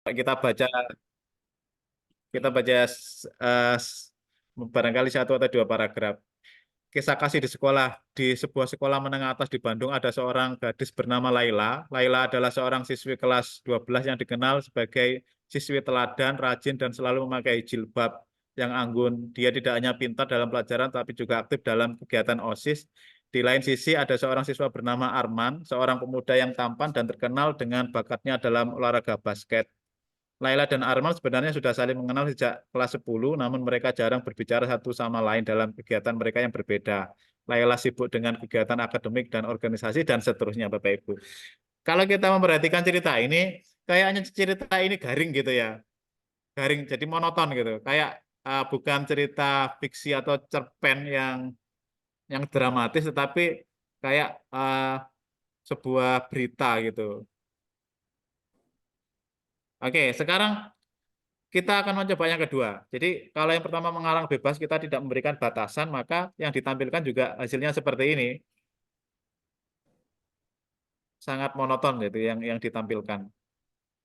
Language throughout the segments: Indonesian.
kita baca barangkali satu atau dua paragraf. Kisah kasih di sekolah. Di sebuah sekolah menengah atas di Bandung ada seorang gadis bernama Laila. Laila adalah seorang siswi kelas 12 yang dikenal sebagai siswi teladan, rajin, dan selalu memakai jilbab yang anggun. Dia tidak hanya pintar dalam pelajaran, tapi juga aktif dalam kegiatan OSIS. Di lain sisi ada seorang siswa bernama Arman, seorang pemuda yang tampan dan terkenal dengan bakatnya dalam olahraga basket. Laila dan Arman sebenarnya sudah saling mengenal sejak kelas 10, namun mereka jarang berbicara satu sama lain dalam kegiatan mereka yang berbeda. Laila sibuk dengan kegiatan akademik dan organisasi dan seterusnya, Bapak Ibu. Kalau kita memperhatikan cerita ini, kayaknya cerita ini garing gitu ya. Garing, jadi monoton gitu. Kayak bukan cerita fiksi atau cerpen yang dramatis, tetapi kayak sebuah berita gitu. Oke, sekarang kita akan mencoba yang kedua. Jadi kalau yang pertama mengarang bebas, kita tidak memberikan batasan, maka yang ditampilkan juga hasilnya seperti ini, sangat monoton gitu yang ditampilkan.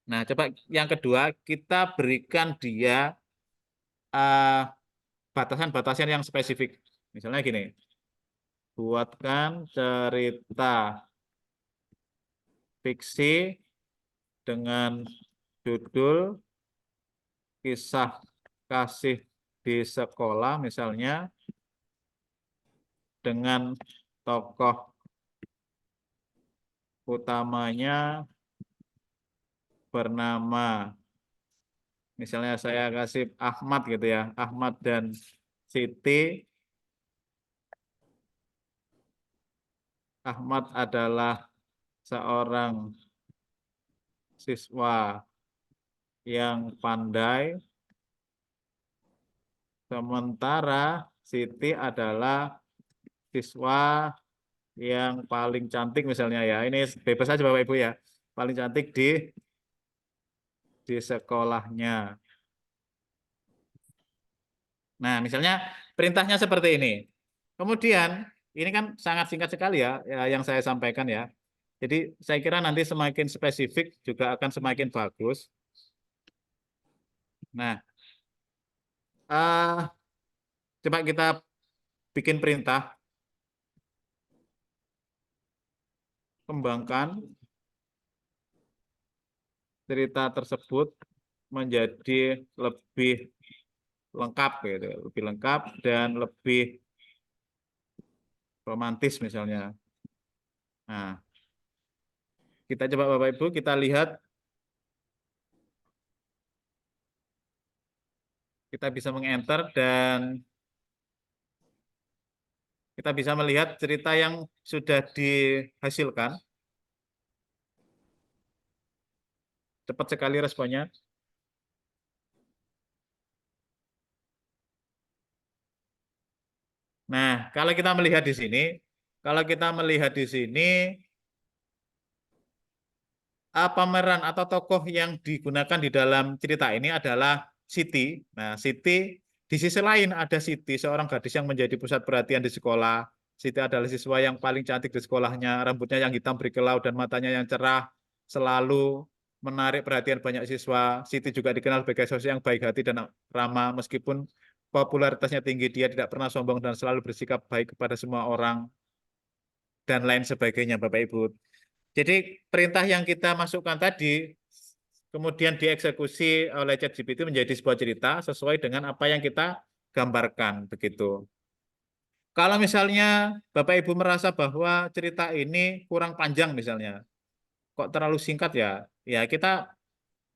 Nah, coba yang kedua kita berikan dia eh, batasan-batasan yang spesifik. Misalnya gini, buatkan cerita fiksi dengan judul kisah kasih di sekolah, misalnya dengan tokoh utamanya bernama, misalnya saya kasih Ahmad gitu ya, Ahmad dan Siti. Ahmad adalah seorang siswa yang pandai, sementara Siti adalah siswa yang paling cantik misalnya ya. Ini bebas aja Bapak Ibu ya. Paling cantik di sekolahnya. Nah, misalnya perintahnya seperti ini. Kemudian, ini kan sangat singkat sekali ya yang saya sampaikan ya. Jadi saya kira nanti semakin spesifik juga akan semakin bagus. Nah, coba kita bikin perintah, kembangkan cerita tersebut menjadi lebih lengkap gitu, lebih lengkap dan lebih romantis misalnya. Nah, kita coba Bapak Ibu kita lihat, kita bisa mengenter dan kita bisa melihat cerita yang sudah dihasilkan. Cepat sekali responnya. Nah, kalau kita melihat di sini, kalau kita melihat di sini, pemeran atau tokoh yang digunakan di dalam cerita ini adalah Siti. Nah, Siti di sisi lain ada Siti, seorang gadis yang menjadi pusat perhatian di sekolah. Siti adalah siswa yang paling cantik di sekolahnya, rambutnya yang hitam berkilau dan matanya yang cerah, selalu menarik perhatian banyak siswa. Siti juga dikenal sebagai sosok yang baik hati dan ramah, meskipun popularitasnya tinggi, dia tidak pernah sombong dan selalu bersikap baik kepada semua orang dan lain sebagainya, Bapak Ibu. Jadi perintah yang kita masukkan tadi kemudian dieksekusi oleh ChatGPT menjadi sebuah cerita sesuai dengan apa yang kita gambarkan begitu. Kalau misalnya Bapak Ibu merasa bahwa cerita ini kurang panjang misalnya, kok terlalu singkat ya, ya kita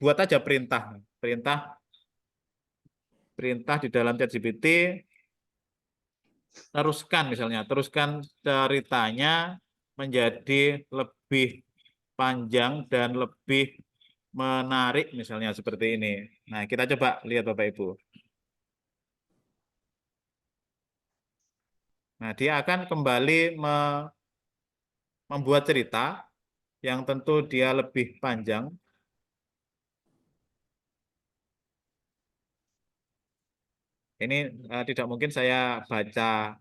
buat aja perintah, perintah, perintah di dalam ChatGPT, teruskan misalnya, teruskan ceritanya menjadi lebih panjang dan lebih menarik misalnya seperti ini. Nah, kita coba lihat Bapak Ibu. Nah, dia akan kembali membuat cerita yang tentu dia lebih panjang. Ini tidak mungkin saya baca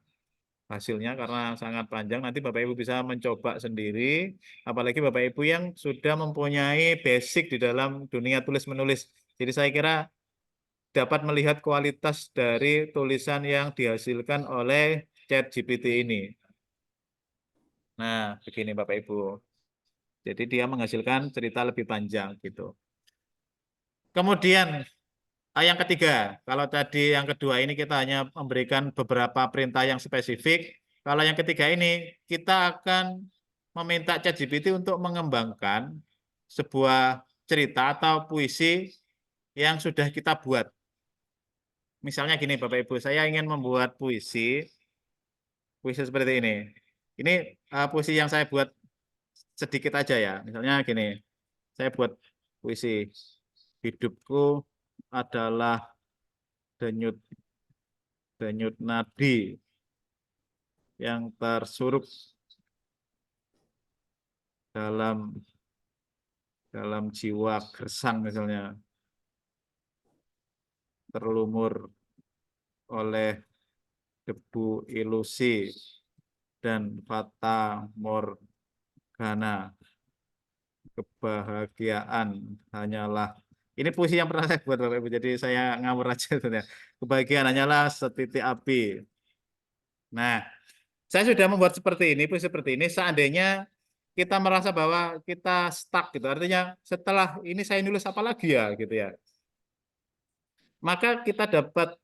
hasilnya karena sangat panjang. Nanti Bapak Ibu bisa mencoba sendiri, apalagi Bapak Ibu yang sudah mempunyai basic di dalam dunia tulis-menulis. Jadi saya kira dapat melihat kualitas dari tulisan yang dihasilkan oleh ChatGPT ini. Nah, begini Bapak Ibu. Jadi dia menghasilkan cerita lebih panjang gitu. Kemudian yang ketiga, kalau tadi yang kedua ini kita hanya memberikan beberapa perintah yang spesifik. Kalau yang ketiga ini kita akan meminta ChatGPT untuk mengembangkan sebuah cerita atau puisi yang sudah kita buat. Misalnya gini Bapak Ibu, saya ingin membuat puisi seperti ini. Ini puisi yang saya buat sedikit aja ya. Misalnya gini, saya buat puisi. Hidupku adalah denyut denyut nadi yang tersurup dalam jiwa gersang misalnya, terlumur oleh debu ilusi dan fata morgana. Kebahagiaan hanyalah, ini puisi yang pernah saya buat Bapak Ibu, jadi saya ngawur aja sebenarnya. Kebahagiaan hanyalah setitik api. Nah, saya sudah membuat seperti ini, puisi seperti ini. Seandainya kita merasa bahwa kita stuck gitu, artinya setelah ini saya nulis apa lagi ya gitu ya. Maka kita dapat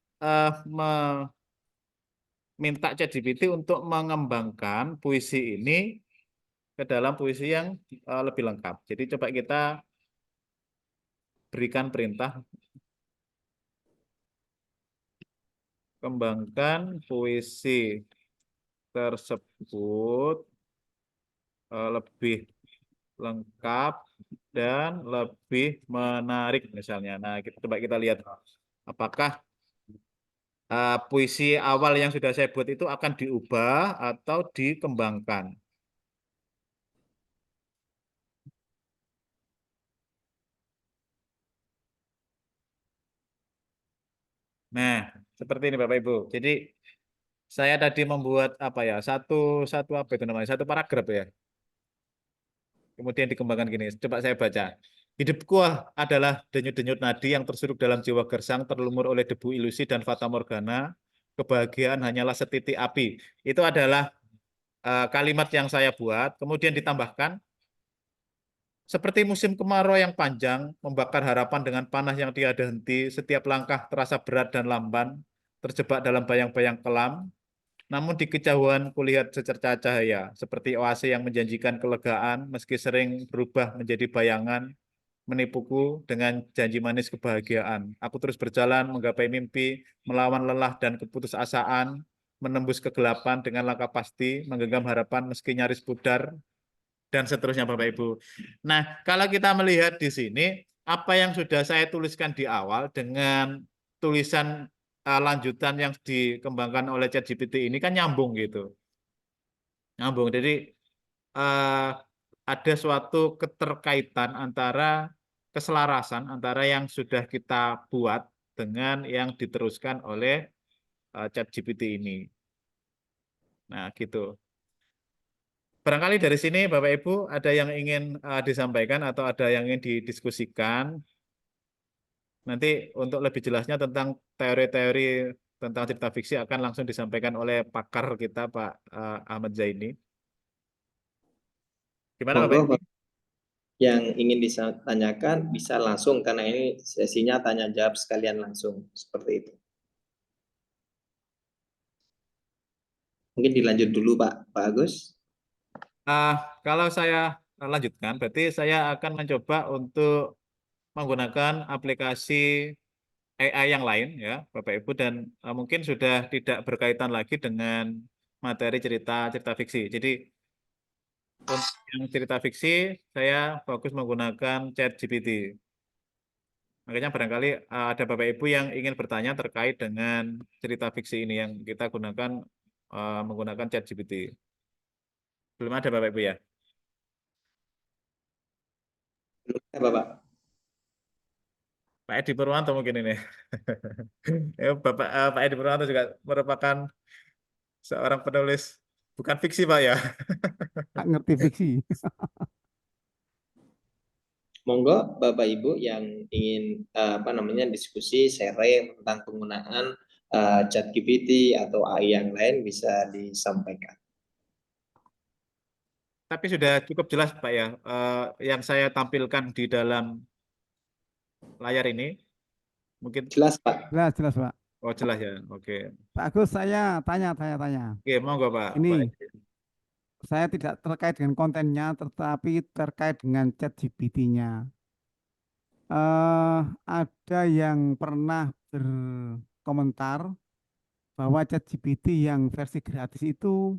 meminta ChatGPT untuk mengembangkan puisi ini ke dalam puisi yang lebih lengkap. Jadi coba kita berikan perintah, kembangkan puisi tersebut lebih lengkap dan lebih menarik misalnya. Nah, coba kita lihat apakah puisi awal yang sudah saya buat itu akan diubah atau dikembangkan. Nah, seperti ini Bapak Ibu. Jadi saya tadi membuat apa ya? Satu apa itu namanya? Satu paragraf ya. Kemudian dikembangkan gini. Coba saya baca. Hidupku adalah denyut-denyut nadi yang tersuruk dalam jiwa gersang, terlumur oleh debu ilusi dan fata morgana. Kebahagiaan hanyalah setitik api. Itu adalah kalimat yang saya buat. Kemudian ditambahkan, seperti musim kemarau yang panjang, membakar harapan dengan panas yang tiada henti, setiap langkah terasa berat dan lamban, terjebak dalam bayang-bayang kelam. Namun di kejauhan kulihat secercah cahaya, seperti oase yang menjanjikan kelegaan, meski sering berubah menjadi bayangan, menipuku dengan janji manis kebahagiaan. Aku terus berjalan, menggapai mimpi, melawan lelah dan keputusasaan, menembus kegelapan dengan langkah pasti, menggenggam harapan meski nyaris pudar, dan seterusnya Bapak Ibu. Nah, kalau kita melihat di sini, apa yang sudah saya tuliskan di awal dengan tulisan lanjutan yang dikembangkan oleh ChatGPT ini kan nyambung gitu. Nyambung. Jadi ada suatu keterkaitan antara keselarasan antara yang sudah kita buat dengan yang diteruskan oleh ChatGPT ini. Nah, gitu. Barangkali dari sini Bapak Ibu ada yang ingin disampaikan atau ada yang ingin didiskusikan. Nanti untuk lebih jelasnya tentang teori-teori tentang cerita fiksi akan langsung disampaikan oleh pakar kita Pak Ahmad Zaini. Gimana Bapak Ibu? Monggo, yang ingin ditanyakan bisa langsung karena ini sesinya tanya jawab sekalian langsung seperti itu. Mungkin dilanjut dulu Pak Agus. Kalau saya lanjutkan, berarti saya akan mencoba untuk menggunakan aplikasi AI yang lain ya, Bapak Ibu, dan mungkin sudah tidak berkaitan lagi dengan materi cerita fiksi. Jadi untuk yang cerita fiksi saya fokus menggunakan ChatGPT. Makanya barangkali ada Bapak Ibu yang ingin bertanya terkait dengan cerita fiksi ini yang kita gunakan menggunakan ChatGPT. Belum ada Bapak Ibu ya? Bapak. Pak Edi Purwanto mungkin ini. Ya, Pak Edi Purwanto juga merupakan seorang penulis bukan fiksi Pak ya. nggak ngerti fiksi. Monggo Bapak Ibu yang ingin diskusi sharing tentang penggunaan ChatGPT atau AI yang lain bisa disampaikan. Tapi sudah cukup jelas Pak ya, yang saya tampilkan di dalam layar ini, mungkin, Jelas Pak? Jelas Pak. oh jelas ya, oke. Pak Agus, saya tanya. Oke, monggo Pak. Ini Pak. saya tidak terkait dengan kontennya, tetapi terkait dengan ChatGPT-nya. Ada yang pernah berkomentar bahwa ChatGPT yang versi gratis itu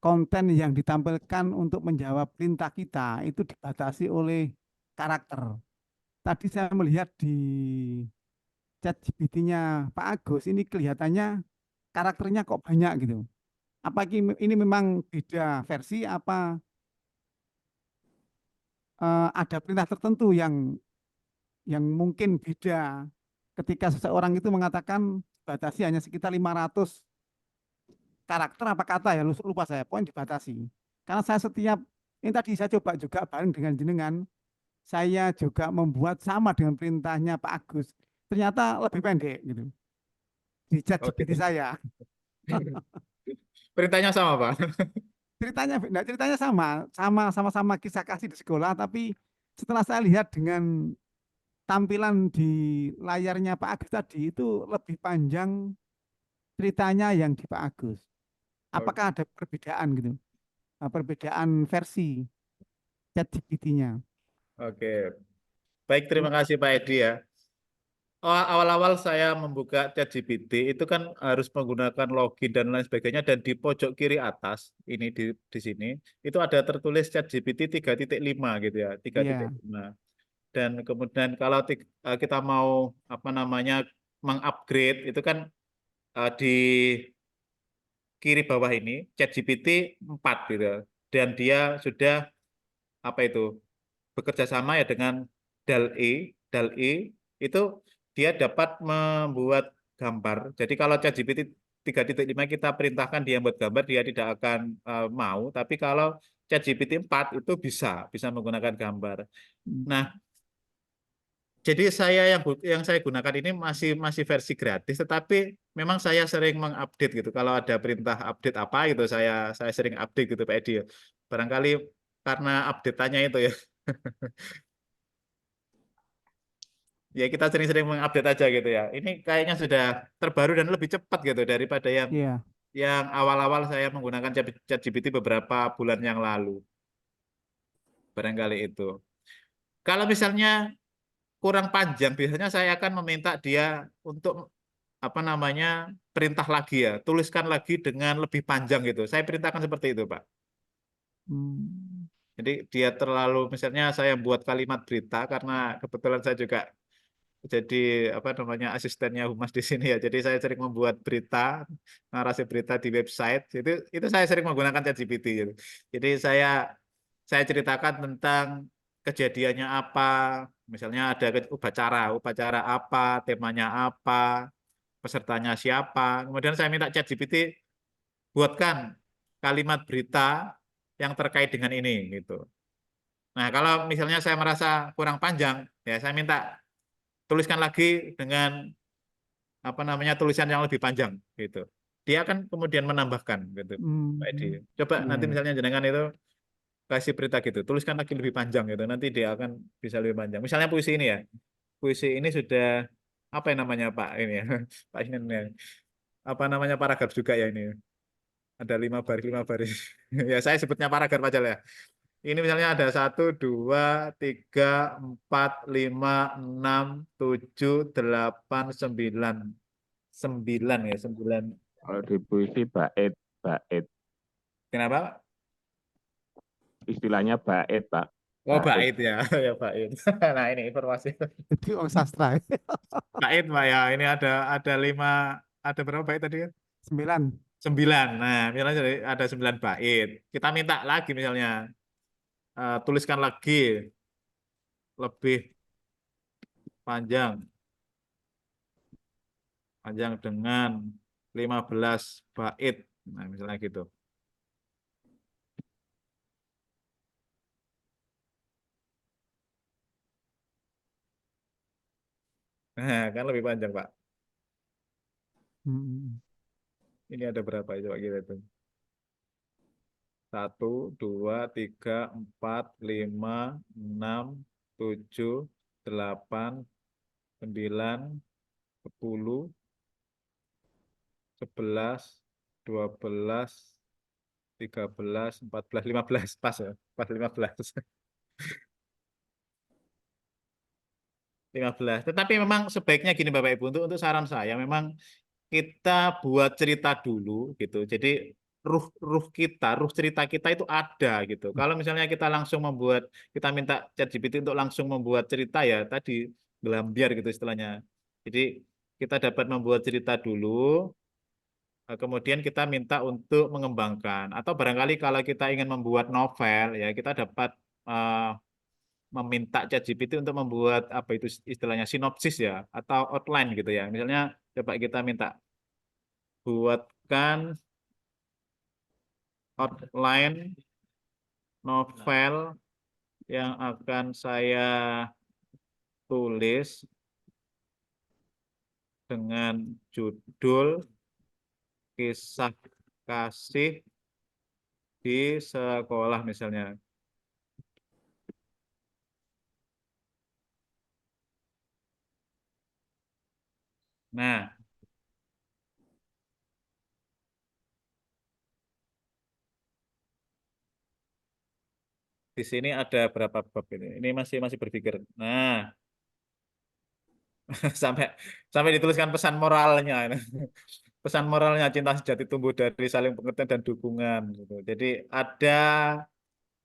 konten yang ditampilkan untuk menjawab perintah kita itu dibatasi oleh karakter. Tadi saya melihat di ChatGPT-nya Pak Agus ini kelihatannya karakternya kok banyak gitu. Apa ini memang beda versi apa ada perintah tertentu yang mungkin beda ketika seseorang itu mengatakan batasi hanya sekitar 500 karakter apa kata ya lupa saya poin dibatasi karena saya setiap ini tadi saya coba juga bareng dengan jenengan saya juga membuat sama dengan perintahnya Pak Agus ternyata lebih pendek gitu di chat Oke. GPT saya Perintahnya sama Pak. ceritanya sama-sama kisah kasih di sekolah tapi setelah saya lihat dengan tampilan di layarnya Pak Agus tadi itu lebih panjang ceritanya yang di Pak Agus. Apakah ada perbedaan gitu? Perbedaan versi ChatGPT-nya. Oke, baik, terima kasih Pak Edi ya. Awal-awal saya membuka ChatGPT itu kan harus menggunakan login dan lain sebagainya, dan di pojok kiri atas ini di sini itu ada tertulis ChatGPT 3.5 gitu ya, Iya. 3.5. Dan kemudian kalau kita mau mengupgrade itu kan di kiri bawah ini ChatGPT 4 gitu ya. Dan dia sudah apa itu bekerja sama ya dengan DALL-E. DALL-E itu dia dapat membuat gambar. Jadi kalau ChatGPT 3.5 kita perintahkan dia buat gambar, dia tidak akan mau. Tapi kalau ChatGPT 4 itu bisa menggunakan gambar. Nah, jadi yang saya gunakan ini masih versi gratis, tetapi memang saya sering mengupdate gitu. Kalau ada perintah update apa gitu, saya sering update gitu Pak Edi. Barangkali karena update-nya itu ya. Ya kita sering-sering mengupdate aja gitu ya. Ini kayaknya sudah terbaru dan lebih cepat gitu daripada Iya. yang awal-awal saya menggunakan ChatGPT beberapa bulan yang lalu. Barangkali itu. Kalau misalnya kurang panjang, biasanya saya akan meminta dia untuk perintah lagi ya, tuliskan lagi dengan lebih panjang gitu. Saya perintahkan seperti itu, Pak. Hmm. Jadi dia terlalu, misalnya saya buat kalimat berita karena kebetulan saya juga jadi asistennya Humas di sini ya. Jadi saya sering membuat berita, narasi berita di website. Itu saya sering menggunakan ChatGPT gitu. Jadi saya ceritakan tentang kejadiannya apa, misalnya ada upacara apa, temanya apa, pesertanya siapa. Kemudian saya minta ChatGPT buatkan kalimat berita yang terkait dengan ini gitu. Nah, kalau misalnya saya merasa kurang panjang, ya saya minta tuliskan lagi dengan tulisan yang lebih panjang gitu. Dia akan kemudian menambahkan gitu. Pak Edi. Hmm. Coba Iya, nanti iya. misalnya jenengan itu kasih berita gitu, tuliskan lagi lebih panjang gitu. Nanti dia akan bisa lebih panjang. Misalnya puisi ini ya. Puisi ini sudah apa yang namanya Pak ini ya. Pak ini ya. Apa namanya paragraf juga ya ini. Ada 5 baris. Ya saya sebutnya paragraf aja lah ya. Ini misalnya ada 1, 2, 3, 4, 5, 6, 7, 8, 9. 9 ya, 9. Kalau di puisi bait, bait. Kenapa Pak? Istilahnya bait, Pak. Oh, Bait. bait ya. Ya, bait. Nah, ini informasi. Jadi orang sastra. Bait, Pak ya. Ini ada 5, ada berapa bait tadi ya? 9. 9. Nah, misalnya ada 9 bait. Kita minta lagi misalnya, tuliskan lagi lebih panjang dengan 15 bait. Nah, misalnya gitu. Nah, kan lebih panjang, Pak. Hmm. Ini ada berapa itu Pak kita itu? 1, 2, 3, 4, 5, 6, 7, 8, 9, 10, 11, 12, 13, 14, 15 pas ya. Pas 15. 15. Tetapi memang sebaiknya gini Bapak Ibu, untuk saran saya memang kita buat cerita dulu gitu. Jadi ruh cerita kita itu ada gitu. Kalau misalnya kita langsung membuat, kita minta ChatGPT untuk langsung membuat cerita ya tadi gelambiar gitu istilahnya. Jadi kita dapat membuat cerita dulu, kemudian kita minta untuk mengembangkan. Atau barangkali kalau kita ingin membuat novel ya kita dapat eh, meminta ChatGPT untuk membuat apa itu istilahnya sinopsis ya atau outline gitu ya. Misalnya coba kita minta buatkan outline novel yang akan saya tulis dengan judul kisah kasih di sekolah misalnya. Nah, di sini ada berapa bab ini? Ini masih berpikir. Nah, sampai sampai dituliskan pesan moralnya. Pesan moralnya cinta sejati tumbuh dari saling pengertian dan dukungan gitu. Jadi ada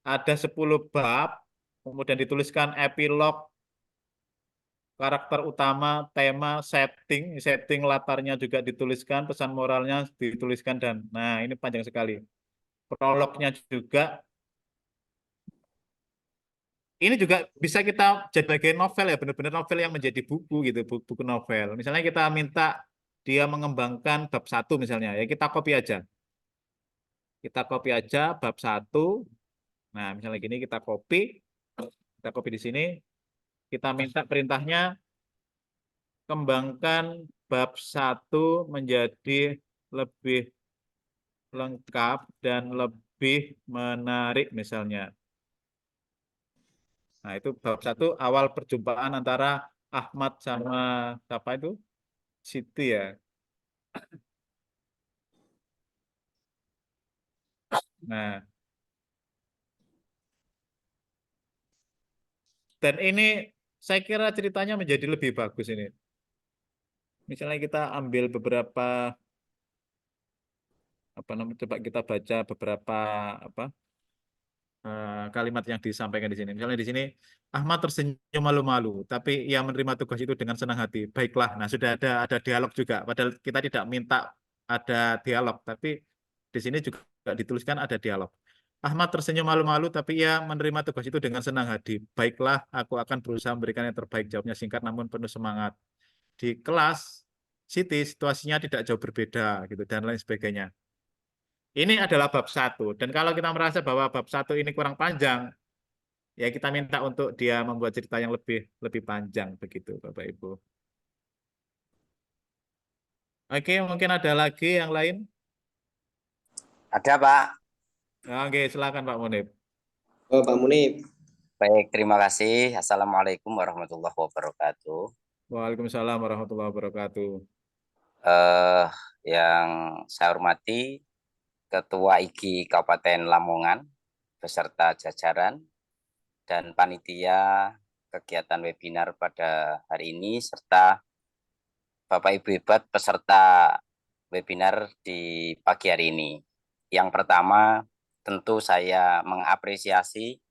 10 bab, kemudian dituliskan epilog, karakter utama, tema, setting latarnya juga dituliskan, pesan moralnya dituliskan dan nah ini panjang sekali. Prolognya juga ini juga bisa kita jadi bagian novel ya, benar-benar novel yang menjadi buku gitu, buku novel. Misalnya kita minta dia mengembangkan bab 1 misalnya, ya kita copy aja. Kita copy aja bab 1. Nah, misalnya gini kita copy di sini, kita minta perintahnya kembangkan bab 1 menjadi lebih lengkap dan lebih menarik misalnya. Nah, itu bab 1 awal perjumpaan antara Ahmad sama siapa itu? Siti ya. Nah, dan ini saya kira ceritanya menjadi lebih bagus ini. Misalnya kita ambil beberapa apa namanya coba kita baca beberapa apa kalimat yang disampaikan di sini. Misalnya di sini Ahmad tersenyum malu-malu, tapi ia menerima tugas itu dengan senang hati. Baiklah, nah sudah ada dialog juga. Padahal kita tidak minta ada dialog, tapi di sini juga dituliskan ada dialog. Ahmad tersenyum malu-malu, tapi ia menerima tugas itu dengan senang hati. Baiklah, aku akan berusaha memberikan yang terbaik. Jawabnya singkat namun penuh semangat. Di kelas Siti situasinya tidak jauh berbeda gitu dan lain sebagainya. Ini adalah bab 1. Dan kalau kita merasa bahwa bab 1 ini kurang panjang, ya kita minta untuk dia membuat cerita yang lebih lebih panjang begitu, Bapak Ibu. Oke, mungkin ada lagi yang lain. Ada, Pak. Oke, silakan Pak Munib. Oh, Pak Munib. Baik, terima kasih. Assalamualaikum warahmatullahi wabarakatuh. Waalaikumsalam warahmatullahi wabarakatuh. Yang saya hormati Ketua IGI Kabupaten Lamongan beserta jajaran dan panitia kegiatan webinar pada hari ini serta Bapak Ibu hebat peserta webinar di pagi hari ini. Yang pertama, tentu saya mengapresiasi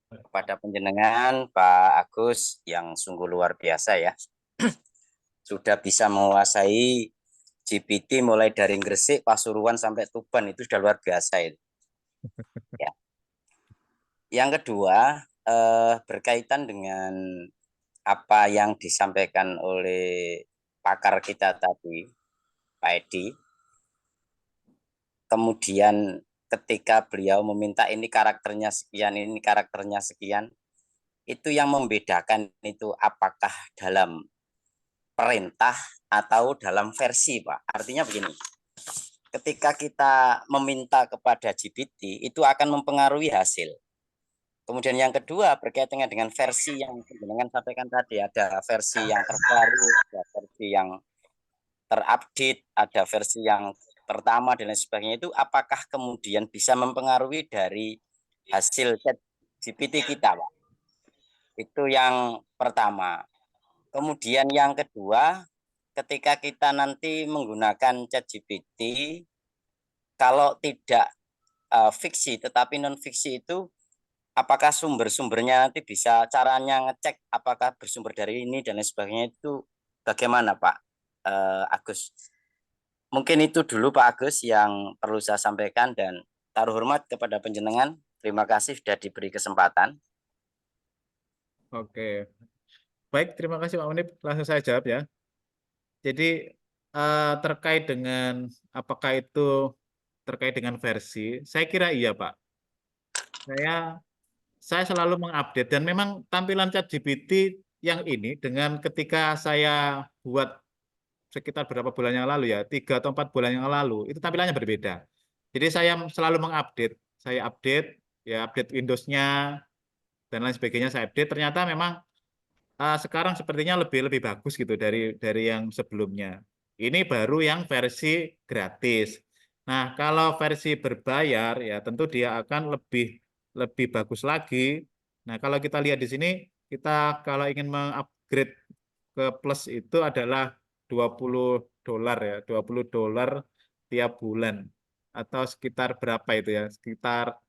kepada penjenengan Pak Agus yang sungguh luar biasa ya. Sudah bisa menguasai GPT mulai dari Gresik, Pasuruan sampai Tuban, itu sudah luar biasa itu. Ya. Yang kedua, berkaitan dengan apa yang disampaikan oleh pakar kita tadi, Pak Edi, kemudian ketika beliau meminta ini karakternya sekian, ini karakternya sekian, itu yang membedakan itu apakah dalam perintah atau dalam versi, Pak. Artinya begini, ketika kita meminta kepada GPT, itu akan mempengaruhi hasil. Kemudian yang kedua berkaitan dengan versi yang dengan sampaikan tadi, ada versi yang terbaru, ada versi yang terupdate, ada versi yang pertama dan lain sebagainya, itu apakah kemudian bisa mempengaruhi dari hasil chat GPT kita, Pak? Itu yang pertama. Kemudian yang kedua, ketika kita nanti menggunakan chat GPT, kalau tidak fiksi tetapi non fiksi itu, apakah sumber-sumbernya nanti bisa caranya ngecek apakah bersumber dari ini dan lain sebagainya, itu bagaimana Pak Agus? Mungkin itu dulu Pak Agus yang perlu saya sampaikan, dan taruh hormat kepada panjenengan. Terima kasih sudah diberi kesempatan. Oke, baik, terima kasih Pak Munib. Langsung saya jawab ya. Jadi terkait dengan apakah itu terkait dengan versi, saya kira iya Pak. Saya selalu mengupdate, dan memang tampilan ChatGPT yang ini dengan ketika saya buat sekitar berapa bulan yang lalu ya, 3 atau 4 bulan yang lalu, itu tampilannya berbeda. Jadi saya selalu mengupdate, saya update, ya update Windows-nya dan lain sebagainya, saya update. Ternyata memang sekarang sepertinya lebih bagus gitu dari yang sebelumnya. Ini baru yang versi gratis. Nah, kalau versi berbayar ya tentu dia akan lebih bagus lagi. Nah, kalau kita lihat di sini, kita kalau ingin mengupgrade ke plus itu adalah $20 ya, $20 tiap bulan, atau sekitar berapa itu ya, sekitar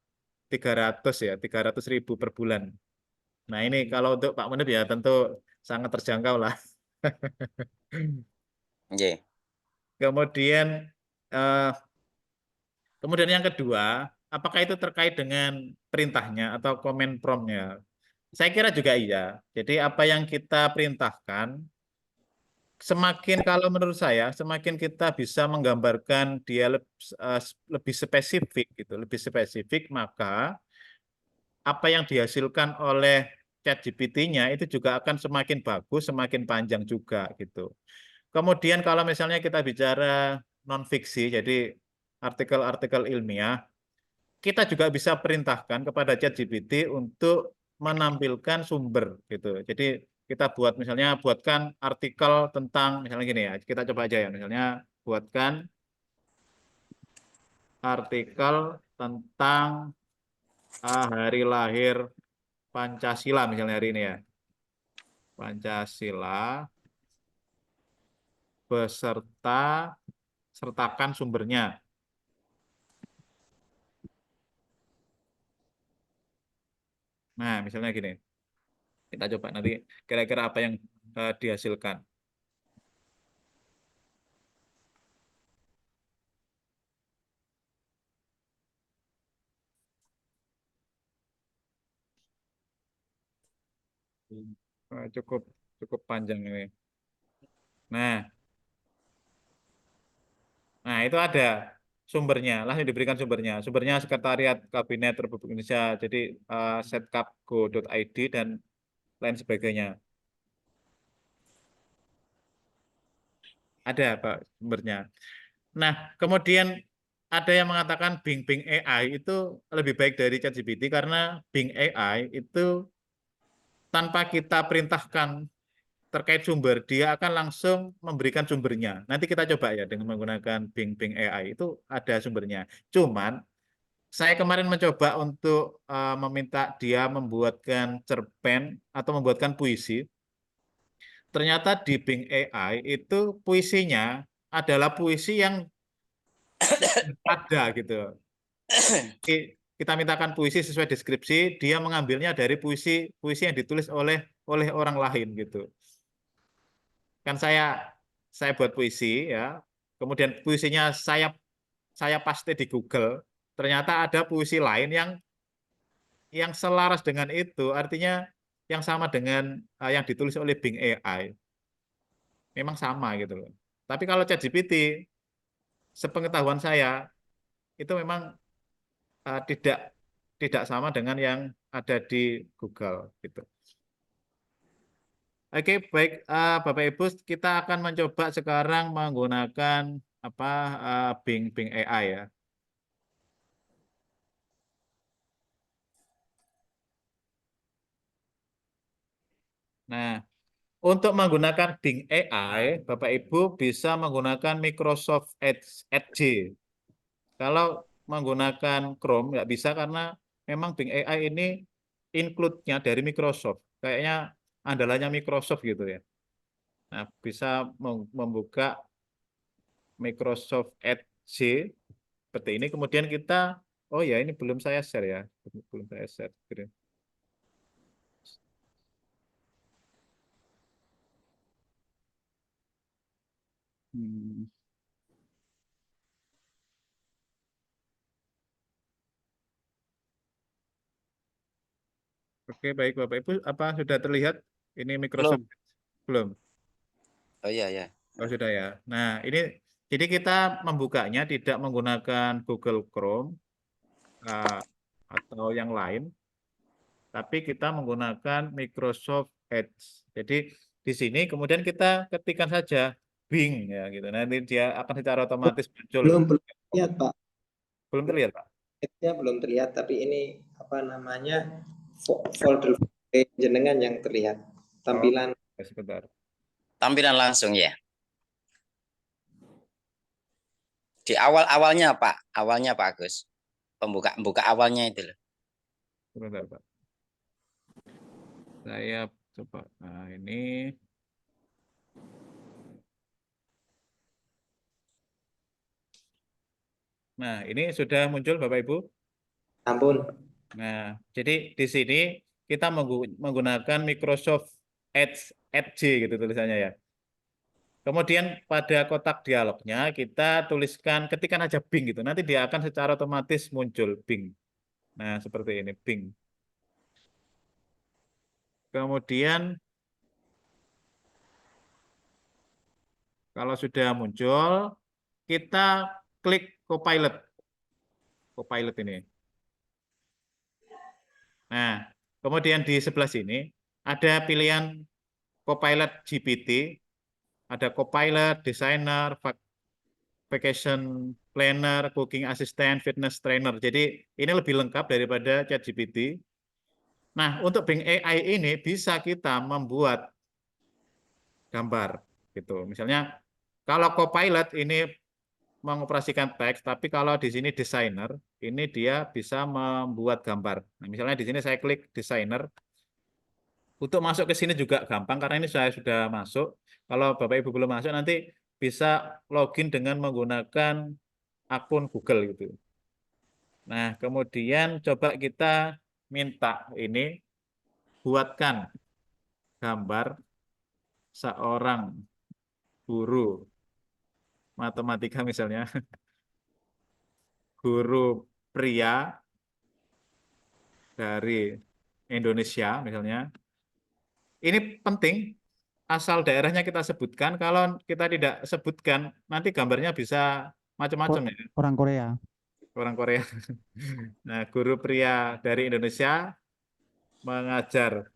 300 ya, 300.000 per bulan. Nah, ini kalau untuk Pak Munib ya tentu sangat terjangkau lah. Yeah. Kemudian yang kedua, apakah itu terkait dengan perintahnya atau komen prompt-nya? Saya kira juga iya. Jadi apa yang kita perintahkan, semakin kalau menurut saya, semakin kita bisa menggambarkan dia lebih spesifik gitu, lebih spesifik, maka apa yang dihasilkan oleh ChatGPT-nya itu juga akan semakin bagus, semakin panjang juga gitu. Kemudian kalau misalnya kita bicara non-fiksi, jadi artikel-artikel ilmiah, kita juga bisa perintahkan kepada ChatGPT untuk menampilkan sumber gitu. Jadi kita buatkan artikel tentang, misalnya gini ya, kita coba aja ya, misalnya buatkan artikel tentang hari lahir Pancasila misalnya hari ini ya. Pancasila beserta sertakan sumbernya. Nah, misalnya gini. Kita coba nanti kira-kira apa yang dihasilkan. Cukup panjang ini. Nah, itu ada sumbernya, langsung diberikan sumbernya. Sumbernya Sekretariat Kabinet Republik Indonesia, jadi setkap.go.id dan lain sebagainya. Ada Pak sumbernya. Nah, kemudian ada yang mengatakan Bing AI itu lebih baik dari ChatGPT karena Bing AI itu tanpa kita perintahkan terkait sumber, dia akan langsung memberikan sumbernya. Nanti kita coba ya dengan menggunakan Bing AI, itu ada sumbernya. Cuman saya kemarin mencoba untuk meminta dia membuatkan cerpen atau membuatkan puisi. Ternyata di Bing AI itu puisinya adalah puisi yang ada gitu. Kita mintakan puisi sesuai deskripsi, dia mengambilnya dari puisi yang ditulis oleh orang lain gitu. Kan saya buat puisi ya, kemudian puisinya saya paste di Google, ternyata ada puisi lain yang selaras dengan itu, artinya yang sama dengan yang ditulis oleh Bing AI. Memang sama gitu loh. Tapi kalau ChatGPT, sepengetahuan saya, itu memang tidak sama dengan yang ada di Google gitu. Oke, baik Bapak Ibu, kita akan mencoba sekarang menggunakan apa Bing AI ya. Nah, untuk menggunakan Bing AI, Bapak Ibu bisa menggunakan Microsoft Edge. Kalau menggunakan Chrome nggak bisa karena memang Bing AI ini include-nya dari Microsoft. Kayaknya andalannya Microsoft gitu ya. Nah, bisa membuka Microsoft Edge seperti ini. Kemudian kita, oh ya ini belum saya share ya. Belum saya share. Hmm. Oke, baik Bapak Ibu, apa sudah terlihat ini Microsoft? Belum. Oh iya ya. Oh sudah ya. Nah, ini jadi kita membukanya tidak menggunakan Google Chrome atau yang lain, tapi kita menggunakan Microsoft Edge. Jadi di sini kemudian kita ketikkan saja Bing ya gitu. Nanti dia akan secara otomatis muncul. Belum terlihat, Pak. Belum terlihat, Pak. Edge-nya belum terlihat, tapi ini apa namanya folder jenengan yang terlihat. Tampilan Oh, sebentar. Tampilan langsung ya. Di awalnya Pak, awalnya Pak Agus. Pembuka awalnya itu loh. Sebentar, Pak. Saya coba. Nah, ini Nah, ini sudah muncul Bapak Ibu. ampun. Nah, jadi di sini kita menggunakan Microsoft Edge gitu tulisannya ya. Kemudian pada kotak dialognya kita tuliskan ketikkan aja Bing gitu. Nanti dia akan secara otomatis muncul Bing. Nah, seperti ini Bing. Kemudian kalau sudah muncul, kita klik Copilot. Copilot ini. Nah, kemudian di sebelah sini ada pilihan Copilot GPT, ada Copilot, Designer, Vacation Planner, Cooking Assistant, Fitness Trainer. Jadi ini lebih lengkap daripada ChatGPT. Nah, untuk Bing AI ini bisa kita membuat gambar gitu. Misalnya kalau Copilot ini mengoperasikan teks, tapi kalau di sini desainer, ini dia bisa membuat gambar. Nah, misalnya di sini saya klik desainer, untuk masuk ke sini juga gampang karena ini saya sudah masuk. Kalau Bapak Ibu belum masuk nanti bisa login dengan menggunakan akun Google gitu. Nah, kemudian coba kita minta ini buatkan gambar seorang guru matematika misalnya, guru pria dari Indonesia misalnya. Ini penting, asal daerahnya kita sebutkan. Kalau kita tidak sebutkan, nanti gambarnya bisa macam-macam ya. Orang Korea. Orang Korea. Nah, guru pria dari Indonesia mengajar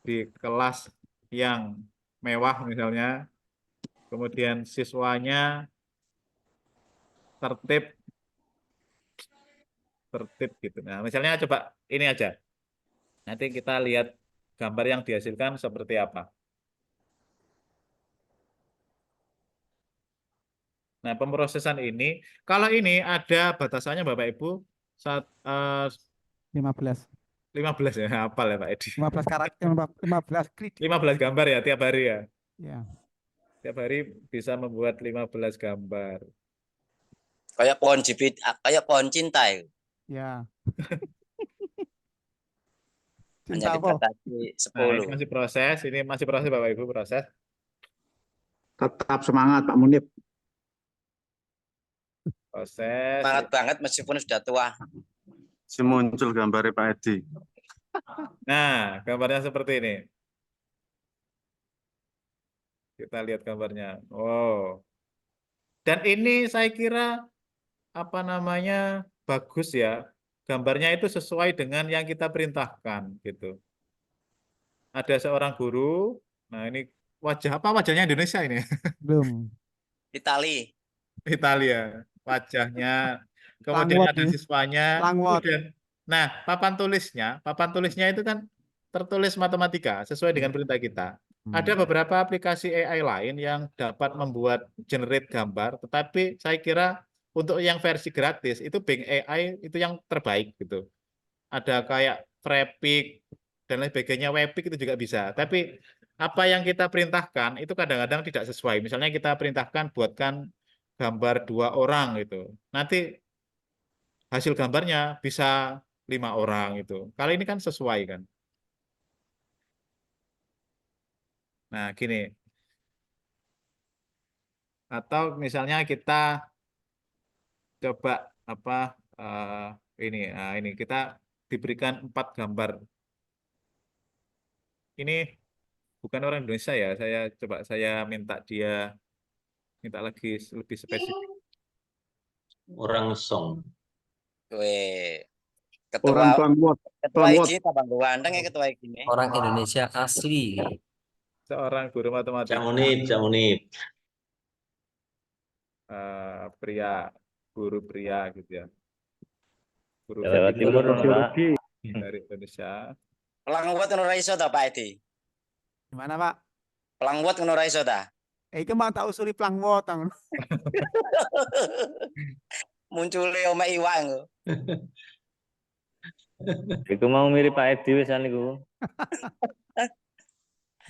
di kelas yang mewah misalnya, kemudian siswanya tertib gitu. Nah, misalnya coba ini aja. Nanti kita lihat gambar yang dihasilkan seperti apa. Nah, pemrosesan ini, kalau ini ada batasannya Bapak Ibu, 15. 15 ya, hafal ya Pak Edi. 15 karakter, 15 klik. 15 gambar ya tiap hari ya. Ya. Tiap hari bisa membuat 15 gambar. Kayak pohon cinta itu. Ya. Hanya Cinta apa? dibatasi Nah, ini 10. masih proses, Bapak Ibu proses. Tetap semangat Pak Munib. Proses. Semangat banget meskipun sudah tua. Muncul gambarnya Pak Edi. Nah, gambarnya seperti ini. Kita lihat gambarnya. Oh. Dan ini saya kira apa namanya bagus ya. Gambarnya itu sesuai dengan yang kita perintahkan gitu. Ada seorang guru, nah ini wajahnya Indonesia ini? Belum. Itali. Italia, wajahnya. Kemudian Langwot ada nih. siswanya, Langwot. kemudian nah papan tulisnya itu kan tertulis matematika sesuai dengan perintah kita. Ada beberapa aplikasi AI lain yang dapat membuat generate gambar, tetapi saya kira untuk yang versi gratis itu Bing AI itu yang terbaik gitu. Ada kayak Frapic dan lain sebagainya, Webpic itu juga bisa. Tapi apa yang kita perintahkan itu kadang-kadang tidak sesuai. Misalnya kita perintahkan buatkan gambar 2 orang gitu. Nanti hasil gambarnya bisa 5 orang itu. Kali ini kan sesuai kan. Nah, gini. Atau misalnya kita coba apa ini kita diberikan 4 gambar. Ini bukan orang Indonesia ya. Saya minta lagi lebih spesifik. Orang Song. Weh, Orang ketua Bangwot. ketua Bangwot. iki tambah ganteng ya ketua iki nih. Orang Indonesia asli. Seorang guru Cak matematika Munib, Cak Munib. pria, guru pria gitu ya. Guru Jawa pria Timur, Pak. Sosiologi. dari Indonesia. Pelang buat ngono ra iso ta Pak Edi? Gimana Pak? Pelang buat ngono ra iso ta? Iki mau tak usuli Langwot. Muncule omek iwak engko. Iku mau mirip Pak Edi wisan iku.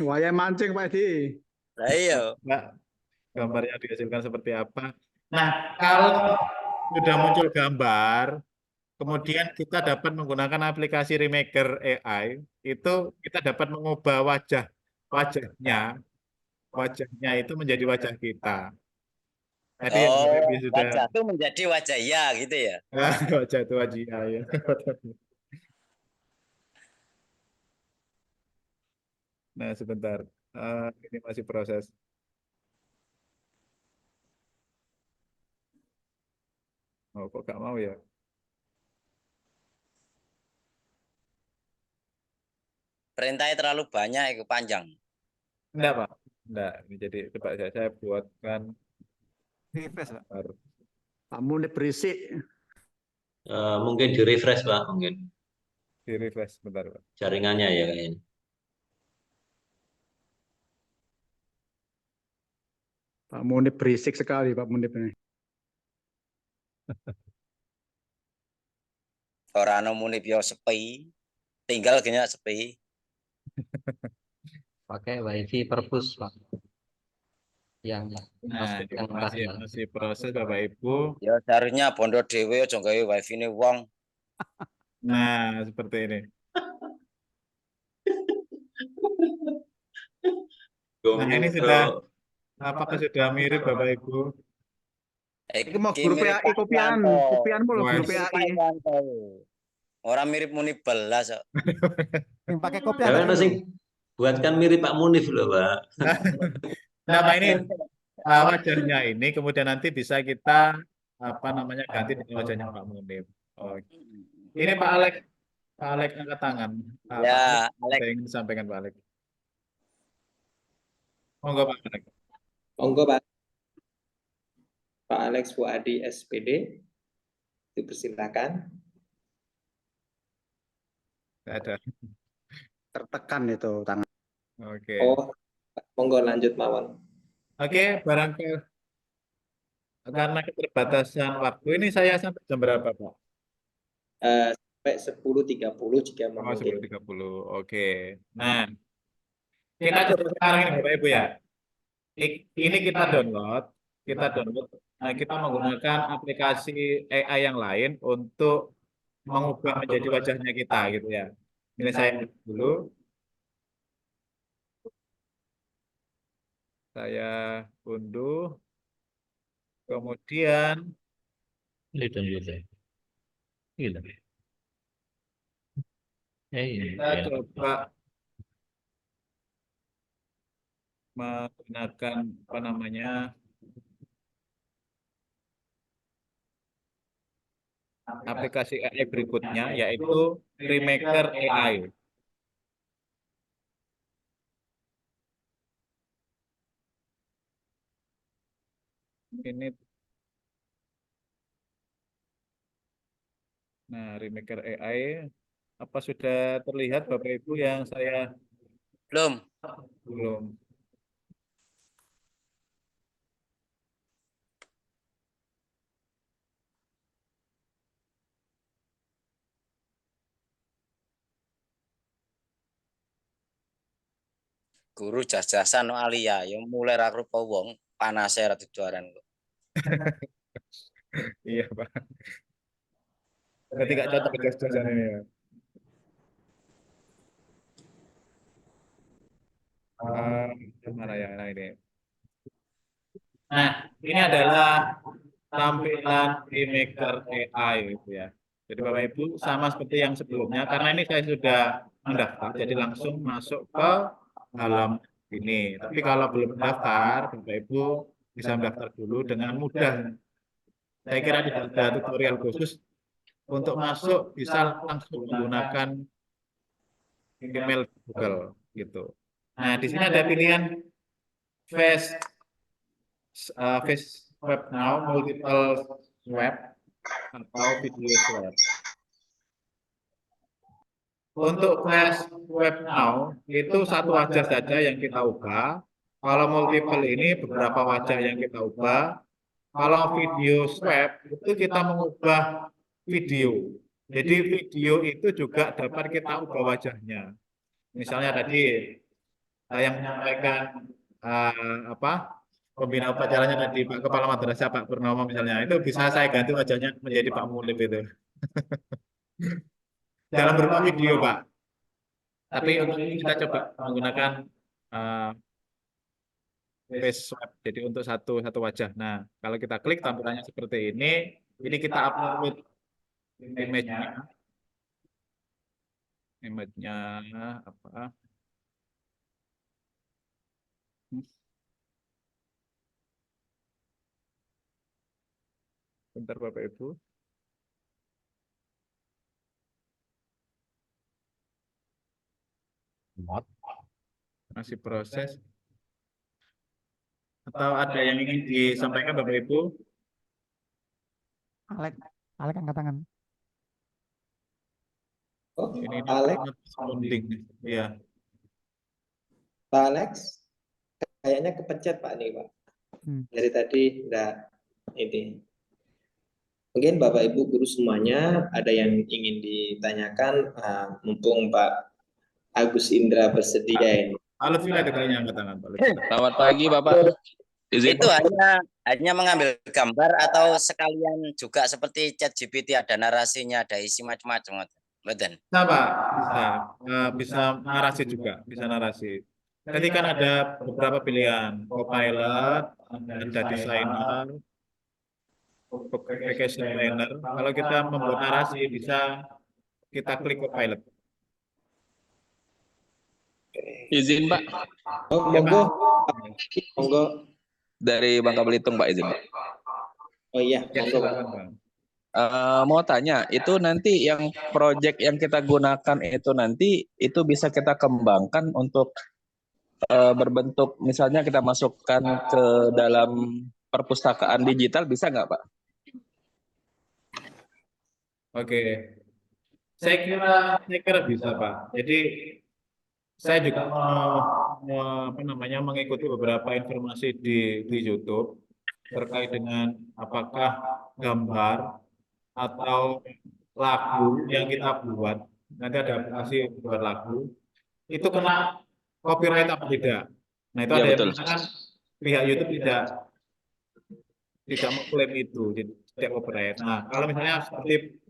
Wayang mancing Pak Edi. Lah iya. Mbak, gambarnya dihasilkan seperti apa. Nah, kalau sudah muncul gambar, kemudian kita dapat menggunakan aplikasi Remaker AI, itu kita dapat mengubah wajahnya itu menjadi wajah kita. Jadi Oh, sudah wajah itu menjadi wajah ya gitu ya. wajah itu wajah ya. Nah, sebentar. Ini masih proses. Oh, kok gak mau ya? Perintahnya terlalu banyak itu panjang. Enggak, Pak. Enggak. Ini jadi coba saya buatkan Refresh Pak. baru. Pak Munib berisik. Mungkin di refresh Pak, mungkin Di refresh sebentar, Pak. jaringannya ya kayaknya. Pak Munib berisik sekali Pak Munib ini. Orang anu muni bio sepi, tinggal gini sepi. Pakai WiFi perpus, Pak. Yang Nah, masuk ini yang masih proses Bapak Ibu. Ya seharusnya bondo dewe aja gawe wifi ini wong. Nah, seperti ini. Nah, ini sudah apakah sudah mirip Bapak Ibu? Iki mau guru PAI kopian mulu guru PAI. Orang mirip muni belas kok. Yang pakai kopian. Jangan ada sing buatkan mirip Pak Munif loh Pak. Nah, Pak, ini wajahnya ini kemudian nanti bisa kita ganti dengan wajahnya Pak Munib. Oh. Ini Pak Alex angkat tangan. Ya, Pak Alex. saya ingin disampaikan Pak Alex. Monggo Pak Alex. Monggo Pak. Pak Alex Fuadi SPD, dipersilakan. Nggak ada. Tertekan itu tangan. Oke. Oh, monggo lanjut mawon. Oke, barangkali karena keterbatasan waktu ini saya sampai jam berapa, Pak? Sampai 10.30 jika Oh, memungkinkan. 10.30. Oke. Nah, kita coba sekarang ini Bapak Ibu ya. Ini kita download. Nah, kita menggunakan aplikasi AI yang lain untuk mengubah menjadi wajahnya kita gitu ya. Ini saya dulu. Saya unduh. Kemudian kita coba menggunakan aplikasi AI berikutnya, yaitu Remaker AI. Ini, nah, Remaker AI, apa sudah terlihat Bapak Ibu yang saya Belum. belum? Guru jas-jasan no alia, yang mulai ra rupa wong panase ra dijuaran kok. Iya Pak. Berarti nggak cocok jas-jasan ini ya. Mana ya? Nah ini. Nah, ini adalah tampilan Remaker AI gitu ya. Jadi Bapak Ibu sama seperti yang sebelumnya, karena ini saya sudah mendaftar, jadi langsung masuk ke halaman ini. Tapi kalau belum mendaftar, Bapak Ibu bisa mendaftar dulu dengan mudah. Saya kira tidak ada tutorial khusus untuk masuk, bisa langsung menggunakan email Google gitu. Nah, di sini ada pilihan Face Face Web Now, Multiple Web, atau Video Swap. Untuk Flash Web Now, itu satu wajah saja yang kita ubah. Kalau multiple ini beberapa wajah yang kita ubah. Kalau video swap, itu kita mengubah video. Jadi video itu juga dapat kita ubah wajahnya. Misalnya tadi saya menyampaikan apa, pembina upacaranya tadi Pak Kepala Madrasah Pak Purnomo misalnya, itu bisa saya ganti wajahnya menjadi Pak Mulip itu. Dalam berupa video Pak. Tapi untuk ini kita coba menggunakan face swap, jadi untuk satu wajah. Nah, kalau kita klik tampilannya seperti ini kita upload image-nya apa? Bentar Bapak Ibu. Masih proses. Atau ada yang ingin disampaikan Bapak Ibu? Alek angkat tangan. Oh, Ini Alex, sounding. Ya. Pak Alex, kayaknya kepencet Pak nih Pak. Dari tadi enggak ini. Mungkin Bapak Ibu guru semuanya ada yang ingin ditanyakan, mumpung Pak Agus Indra bersedia ini. Halo Vila, katanya angkat tangan Pak. Selamat pagi Bapak. Izin. Itu hanya mengambil gambar atau sekalian juga seperti ChatGPT, ada narasinya, ada isi macam-macam. Betul. Bisa Pak, bisa narasi juga, bisa narasi. Nanti kan ada beberapa pilihan, Copilot, ada designer, application designer. Kalau kita membuat narasi bisa kita klik Copilot. Izin Pak. Oh, monggo. Monggo. Dari Bangka Belitung Pak, izin Pak. Oh iya, Ya, monggo Pak. silakan, Bang. Mau tanya, itu nanti yang project yang kita gunakan itu nanti itu bisa kita kembangkan untuk berbentuk, misalnya kita masukkan ke dalam perpustakaan digital, bisa nggak Pak? Oke, saya kira bisa Pak. Jadi saya juga mengikuti beberapa informasi di YouTube terkait dengan apakah gambar atau lagu yang kita buat, nanti ada aplikasi buat lagu, itu kena copyright apa tidak. Nah itu Ya, ada betul. yang mengatakan pihak YouTube tidak mengklaim itu, tidak copyright. Nah kalau misalnya seperti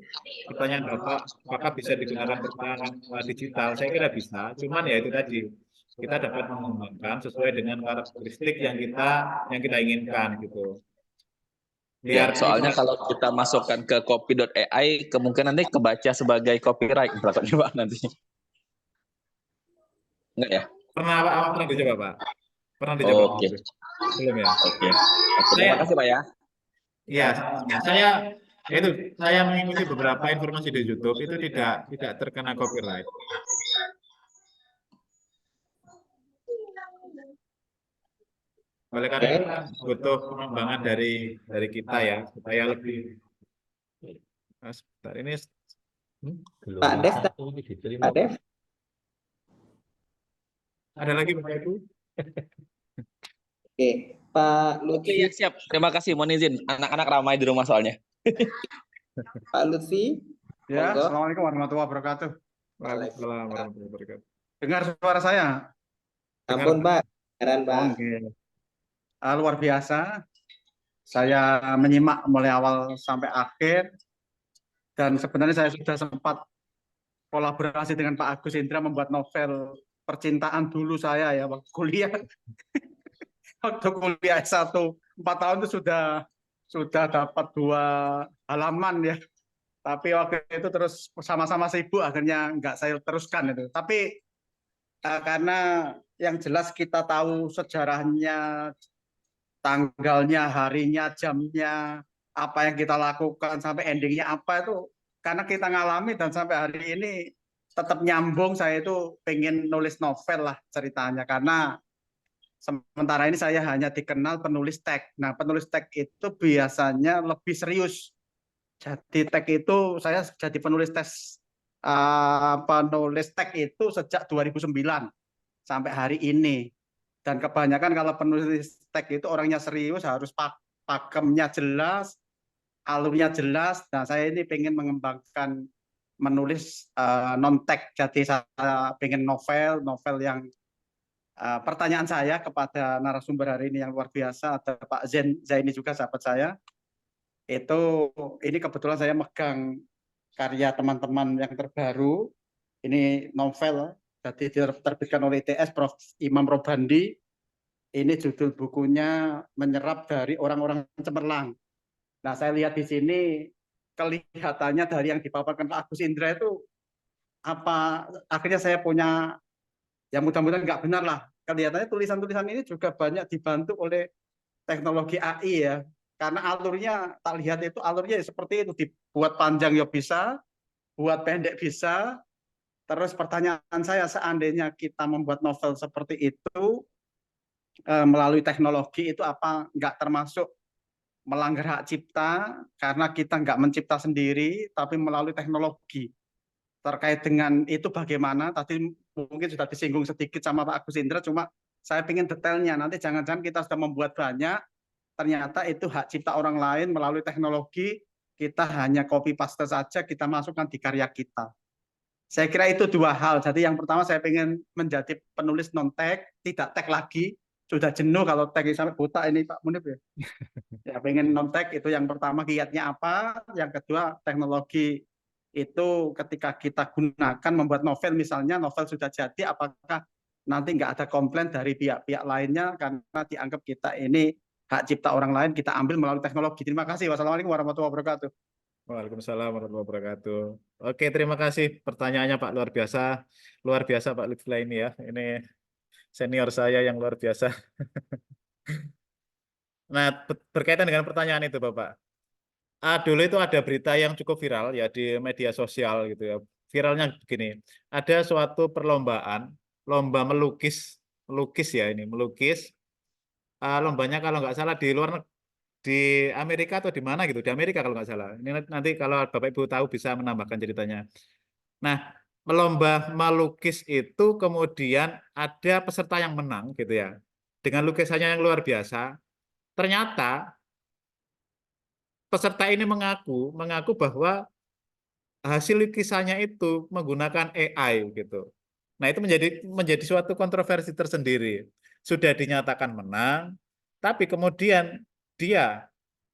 pertanyaan Bapak, apakah bisa digunakan pertahanan digital? Saya kira bisa, cuman ya itu tadi, kita dapat mengembangkan sesuai dengan karakteristik yang kita inginkan gitu. Ya, soalnya kalau kita masukkan ke copy.ai, kemungkinan nanti kebaca sebagai copyright berarti Pak nanti. Enggak ya? Pernah dicoba Pak? Pernah dicoba? Oke. Belum ya? Oke. Terima kasih Pak ya. Iya, saya Itu saya mengikuti beberapa informasi di YouTube itu tidak terkena copyright. Oleh karena itu kan butuh pengembangan dari kita ya supaya lebih. Nah, sebentar ini Pak Dev, Pak Dev. ada lagi Bapak Ibu? Oke, Pak Oke, Lutfi. ya siap. Terima kasih, mohon izin. Anak-anak ramai di rumah soalnya. Pak Lutfi. Ya, Monggo. Assalamualaikum warahmatullahi wabarakatuh. Waalaikumsalam warahmatullahi wabarakatuh. Dengar suara saya? Ampun Pak, heran Pak. Oke. Luar biasa. Saya menyimak mulai awal sampai akhir. Dan sebenarnya saya sudah sempat kolaborasi dengan Pak Agus Indra membuat novel percintaan dulu saya ya waktu kuliah. Waktu kuliah S1 4 tahun itu sudah dapat 2 halaman ya. Tapi waktu itu terus sama-sama sibuk akhirnya nggak saya teruskan itu. Tapi karena yang jelas kita tahu sejarahnya, tanggalnya, harinya, jamnya, apa yang kita lakukan sampai endingnya apa itu karena kita ngalami dan sampai hari ini tetap nyambung. Saya itu pengen nulis novel lah ceritanya karena sementara ini saya hanya dikenal penulis teks. Nah, penulis teks itu biasanya lebih serius. Jadi teks itu saya jadi penulis teks itu sejak 2009 sampai hari ini. Dan kebanyakan kalau penulis teks itu orangnya serius, harus pakemnya jelas, alurnya jelas. Nah, saya ini pengen mengembangkan menulis non-teks. Jadi saya pengen novel yang pertanyaan saya kepada narasumber hari ini yang luar biasa, ada Pak Zaini juga sahabat saya. Ini kebetulan saya megang karya teman-teman yang terbaru. Ini novel, jadi diterbitkan oleh ITS Prof. Imam Robandi. Ini judul bukunya Menyerap dari Orang-orang Cemerlang. Nah, saya lihat di sini kelihatannya dari yang dipaparkan Pak Agus Indra itu akhirnya saya punya, ya mudah-mudahan nggak benar lah. Kelihatannya tulisan-tulisan ini juga banyak dibantu oleh teknologi AI ya. Karena alurnya, tak lihat itu alurnya seperti itu, dibuat panjang ya bisa, buat pendek bisa. Terus pertanyaan saya, seandainya kita membuat novel seperti itu melalui teknologi itu apa nggak termasuk melanggar hak cipta karena kita nggak mencipta sendiri tapi melalui teknologi? Terkait dengan itu bagaimana? Tadi mungkin sudah disinggung sedikit sama Pak Agus Indra, cuma saya ingin detailnya. Nanti jangan-jangan kita sudah membuat banyak, ternyata itu hak cipta orang lain melalui teknologi, kita hanya copy paste saja, kita masukkan di karya kita. Saya kira itu 2 hal. Jadi yang pertama saya ingin menjadi penulis non-teks, tidak teks lagi. Sudah jenuh kalau teks sampai buta ini Pak Munib ya. Ya pengen non-teks itu yang pertama, kiatnya apa. Yang kedua teknologi itu ketika kita gunakan membuat novel, misalnya novel sudah jadi, apakah nanti nggak ada komplain dari pihak-pihak lainnya karena dianggap kita ini hak cipta orang lain kita ambil melalui teknologi. Terima kasih. Wassalamualaikum warahmatullahi wabarakatuh. Waalaikumsalam warahmatullahi wabarakatuh. Oke, terima kasih pertanyaannya Pak, luar biasa. Luar biasa Pak Lutfi ini ya. Ini senior saya yang luar biasa. Nah, berkaitan dengan pertanyaan itu Bapak. Dulu itu ada berita yang cukup viral ya di media sosial gitu ya. Viralnya begini, ada suatu perlombaan, lomba melukis ya ini, melukis. Lombanya kalau nggak salah di Amerika atau di mana gitu, di Amerika kalau nggak salah. Ini nanti kalau Bapak Ibu tahu bisa menambahkan ceritanya. Nah, lomba melukis itu kemudian ada peserta yang menang gitu ya, dengan lukisannya yang luar biasa. Ternyata peserta ini mengaku bahwa hasil lukisannya itu menggunakan AI gitu. Nah, itu menjadi suatu kontroversi tersendiri. Sudah dinyatakan menang, tapi kemudian dia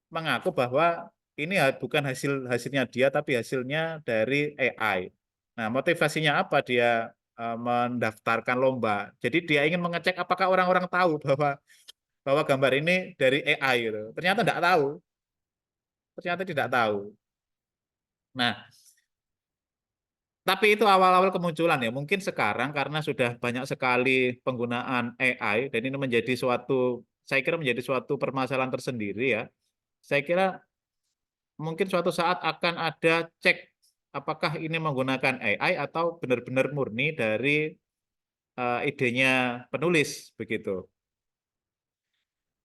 mengaku bahwa ini bukan hasilnya dia, tapi hasilnya dari AI. Nah, motivasinya apa dia mendaftarkan lomba? Jadi dia ingin mengecek apakah orang-orang tahu bahwa gambar ini dari AI gitu. Ternyata tidak tahu. Ternyata tidak tahu. Nah, tapi itu awal-awal kemunculan ya. Mungkin sekarang karena sudah banyak sekali penggunaan AI dan ini menjadi saya kira menjadi suatu permasalahan tersendiri ya. Saya kira mungkin suatu saat akan ada cek apakah ini menggunakan AI atau benar-benar murni dari idenya penulis begitu.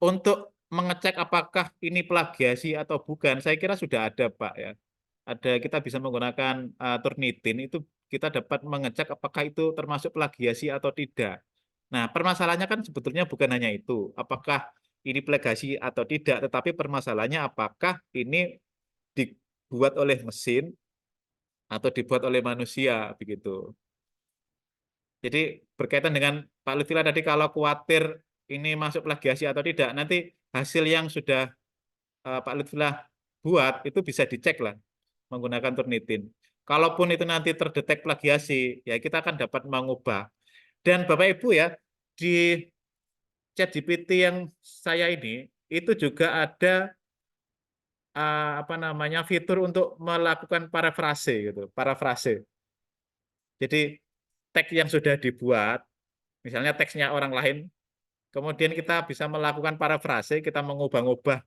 Untuk mengecek apakah ini plagiasi atau bukan, saya kira sudah ada, Pak, ya. Ada, kita bisa menggunakan Turnitin, itu kita dapat mengecek apakah itu termasuk plagiasi atau tidak. Nah, permasalahannya kan sebetulnya bukan hanya itu, apakah ini plagiasi atau tidak, tetapi permasalahannya apakah ini dibuat oleh mesin atau dibuat oleh manusia begitu. Jadi berkaitan dengan Pak Lutfila tadi, kalau khawatir ini masuk plagiasi atau tidak, nanti hasil yang sudah Pak Lutfila buat itu bisa dicek lah menggunakan Turnitin. Kalaupun itu nanti terdetek plagiasi, ya kita akan dapat mengubah. Dan Bapak Ibu ya, di ChatGPT yang saya ini itu juga ada apa namanya fitur untuk melakukan parafrase gitu, parafrase. Jadi teks yang sudah dibuat, misalnya teksnya orang lain, kemudian kita bisa melakukan parafrase, kita mengubah-ubah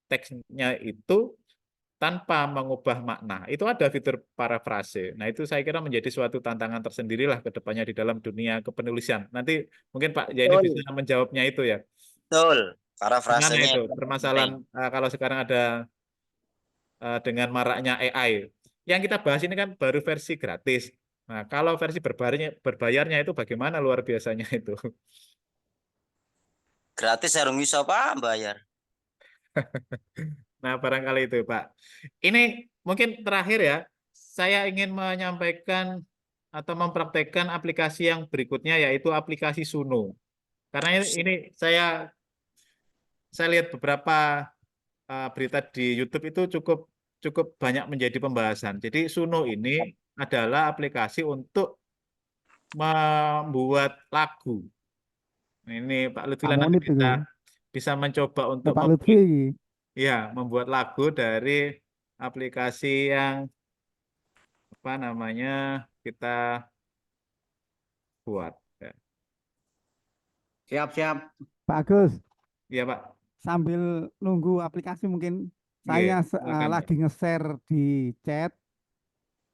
teksnya itu tanpa mengubah makna. Itu ada fitur parafrase. Nah, itu saya kira menjadi suatu tantangan tersendiri lah ke depannya di dalam dunia kepenulisan. Nanti mungkin Pak Jaini bisa menjawabnya itu ya. Betul. Gimana Parafrasenya itu itu permasalahan penting. kalau sekarang ada dengan maraknya AI. Yang kita bahas ini kan baru versi gratis. Nah, kalau versi berbayarnya itu bagaimana luar biasanya itu? Gratis harus bisa Pak bayar. Nah, barangkali itu, Pak. Ini mungkin terakhir ya, saya ingin menyampaikan atau mempraktekkan aplikasi yang berikutnya, yaitu aplikasi Suno. Karena ini saya lihat beberapa berita di YouTube itu cukup banyak menjadi pembahasan. Jadi Suno ini adalah aplikasi untuk membuat lagu. Ini Pak Lutfi Pak nanti Munib itu. bisa mencoba untuk Pak Lutfi. ya, membuat lagu dari aplikasi yang apa namanya kita buat. Ya. Siap. Pak Agus, Iya, Pak. sambil nunggu aplikasi mungkin Iya, saya silakan, Pak. lagi nge-share di chat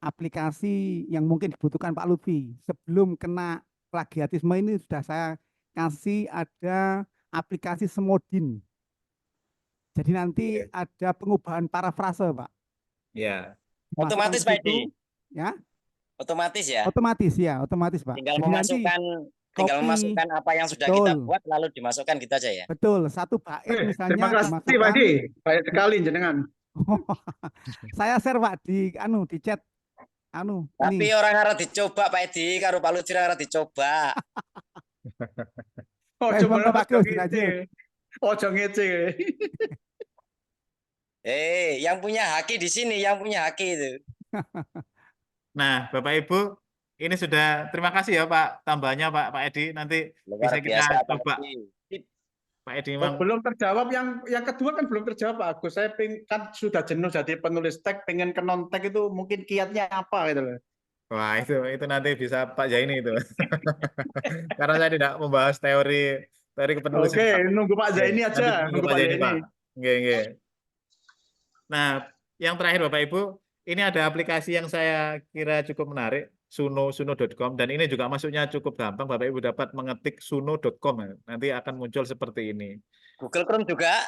aplikasi yang mungkin dibutuhkan Pak Lutfi. Sebelum kena plagiatisme ini sudah saya kasih ada aplikasi Semodin. Jadi nanti Oke. ada pengubahan parafrase, Pak. Ya. Dimasukkan Otomatis ke Pak situ, Edi. ya. Otomatis ya. Otomatis, Pak. Tinggal Jadi nanti tinggal copy, memasukkan apa yang sudah betul, kita buat lalu dimasukkan gitu aja ya. betul. Satu bait Terima misalnya kasih Pak dimasukkan. Edi. Baik sekali jenengan. Saya share Pak di chat Tapi ini. orang harus dicoba Pak Edi, karo Pak Lutfi harus dicoba. Ojo Bang Bagus ngece. dilanjut. Ojo ngece. Yang punya haki di sini, yang punya haki itu. Nah, Bapak Ibu, ini sudah terima kasih ya Pak tambahnya Pak Edi. Nanti bisa Luar kita biasa Pak coba. Edi. Pak Edi Oh, memang belum terjawab yang kedua kan belum terjawab Pak Agus. Saya kan sudah jenuh jadi penulis teks, pengen ke non teks itu mungkin kiatnya apa gitu loh. wah itu nanti bisa Pak Jaini itu. Karena saya tidak membahas teori kepenulisan, Oke, Pak. nunggu Pak Oke, Zaini nanti aja, tunggu nunggu Pak Pak Jaini, Zaini. Pak. Oke. Nah, yang terakhir Bapak Ibu, ini ada aplikasi yang saya kira cukup menarik, suno.com, dan ini juga masuknya cukup gampang. Bapak Ibu dapat mengetik suno.com, nanti akan muncul seperti ini. Google Chrome juga.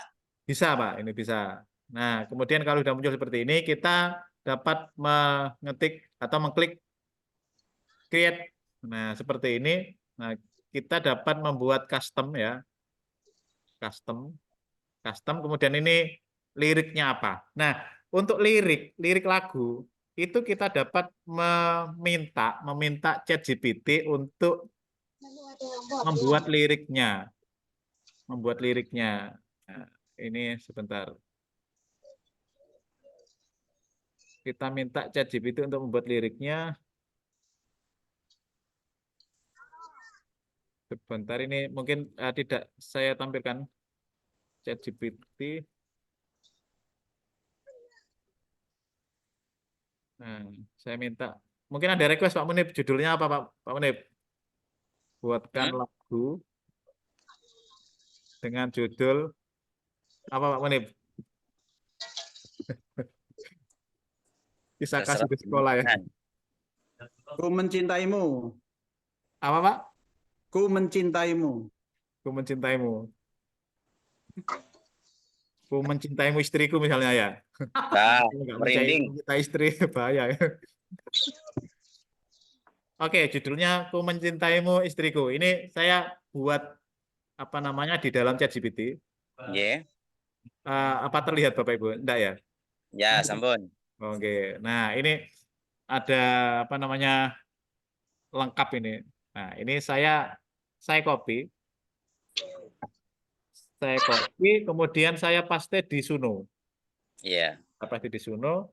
Bisa, Pak, ini bisa. Nah, kemudian kalau sudah muncul seperti ini, kita dapat mengetik atau mengklik create. Nah, seperti ini. Nah, kita dapat membuat custom ya. Custom, kemudian ini liriknya apa. Nah, untuk lirik lagu itu kita dapat meminta ChatGPT untuk membuat liriknya. Nah, ini sebentar. Kita minta ChatGPT untuk membuat liriknya. Sebentar, ini mungkin tidak saya tampilkan ChatGPT. Nah, saya minta. Mungkin ada request Pak Munib, judulnya apa Pak Munib? Buatkan lagu dengan judul apa Pak Munib? Kisah kasih Terserah di sekolah ya. jenengan. Ku mencintaimu. Apa Pak? Ku mencintaimu. Ku mencintaimu. Ku mencintaimu istriku misalnya ya. Nah, Kalau nggak merinding. mencintai istri bahaya. Oke, judulnya Ku Mencintaimu Istriku. Ini saya buat apa namanya di dalam ChatGPT. Nggih. Apa terlihat Bapak Ibu? Enggak ya? Ya, sampun. Oke. Nah, ini ada apa namanya lengkap ini. Nah, ini saya copy, kemudian saya paste di Suno. Iya. Paste di Suno.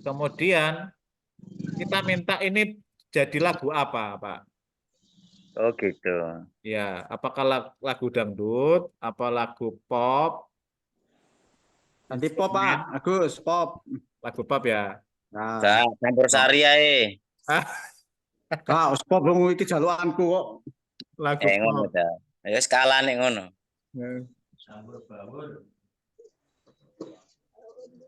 Kemudian kita minta ini jadi lagu apa, Pak? Oh gitu. Ya, apakah lagu dangdut, apa lagu pop, Nanti pop Pak, Agus, pop. lagu pop ya? Nah, Nah, campur sari ae. kak, pop dong iki jaluanku kok. Lagu Ngono pop. ta. Ya skala nek ngono.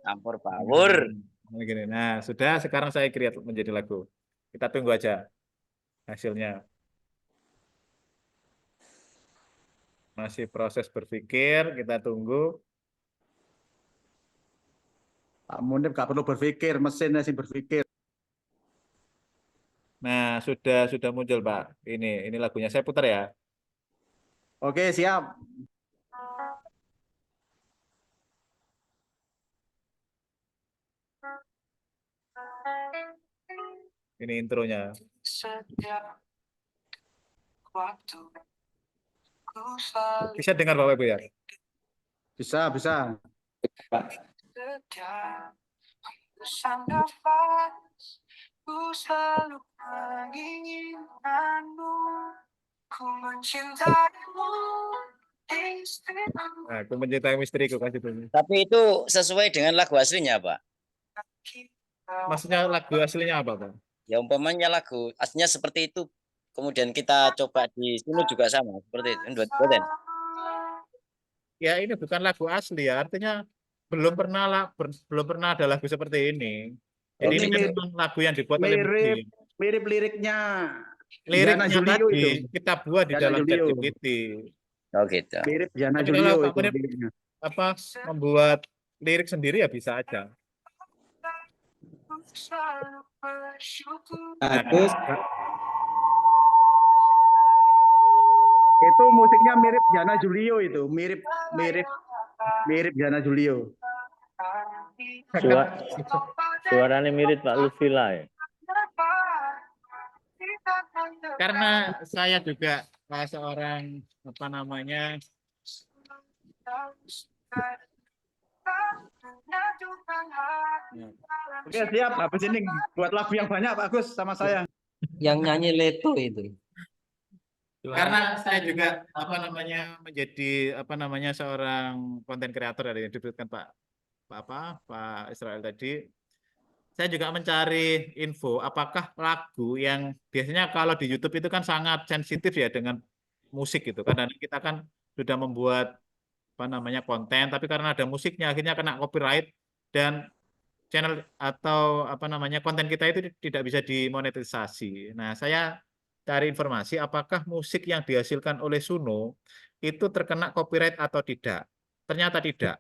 Campur bawur. Begini. Nah, sudah sekarang saya create menjadi lagu. Kita tunggu aja hasilnya. Masih proses berpikir, kita tunggu. Pak Munib gak perlu berpikir, mesinnya sih berpikir. Nah, sudah muncul, Pak. Ini lagunya. Saya putar ya. Oke, siap. Ini intronya. Bisa dengar Bapak Ibu ya? Bisa, bisa. Pak. Nah, Ku Mencintaimu Istriku kasih dulu. Tapi itu sesuai dengan lagu aslinya, Pak. Maksudnya lagu aslinya apa, Pak? Ya umpamanya lagu aslinya seperti itu, kemudian kita coba di sini juga sama seperti itu. Betul. Ya ini bukan lagu asli ya, artinya belum pernah ada lagu seperti ini. Jadi ini kan memang lagu yang dibuat oleh Muji. Mirip liriknya Liriknya Yana Julio tadi itu. kita buat di Yana dalam Julio. ChatGPT. Oh gitu. Mirip Yana Tapi Julio kalau Pak itu Munib liriknya. apa membuat lirik sendiri ya bisa aja. Agus, Itu musiknya mirip Yana Julio itu, mirip Yana Julio. Suaranya mirip Pak Lufila ya. Karena saya juga seorang apa namanya Oke, siap. Habis ini buat lagu yang banyak Pak Agus sama saya. Yang nyanyi Leto itu. karena saya juga apa namanya menjadi apa namanya seorang konten kreator dari yang disebutkan Pak Israel tadi. Saya juga mencari info apakah lagu yang biasanya kalau di YouTube itu kan sangat sensitif ya dengan musik gitu. Karena kita kan sudah membuat apa namanya konten, tapi karena ada musiknya akhirnya kena copyright dan channel atau apa namanya konten kita itu tidak bisa dimonetisasi. Nah, saya cari informasi apakah musik yang dihasilkan oleh Suno itu terkena copyright atau tidak. Ternyata tidak.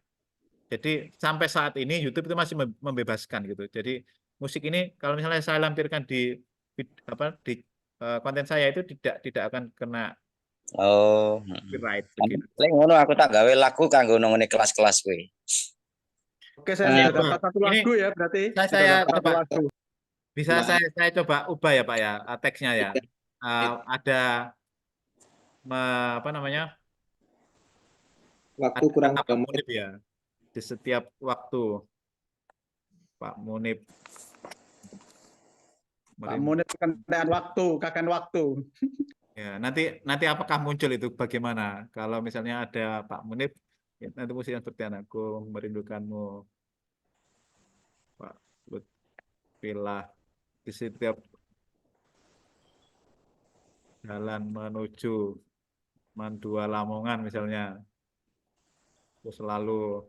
Jadi sampai saat ini YouTube itu masih membebaskan gitu. Jadi musik ini kalau misalnya saya lampirkan di konten saya itu tidak akan kena Oh. copyright begitu. Lek ngono aku tak gawe lagu kanggo nang ngene kelas-kelas kuwi. Oke, saya sudah Pak, dapat satu ini lagu ya berarti. saya Sudah dapat satu coba lagu. bisa saya coba ubah ya Pak ya teksnya ya. Ada apa namanya? waktu kurang Pak 3 menit. Munib ya. Di setiap waktu Pak Munib Pak Munib kendaraan waktu, kakan waktu. ya nanti apakah muncul itu bagaimana kalau misalnya ada Pak Munib ya, nanti musiknya seperti Anakku Merindukanmu Pak Lutfilah di setiap jalan menuju Mandua Lamongan misalnya terus selalu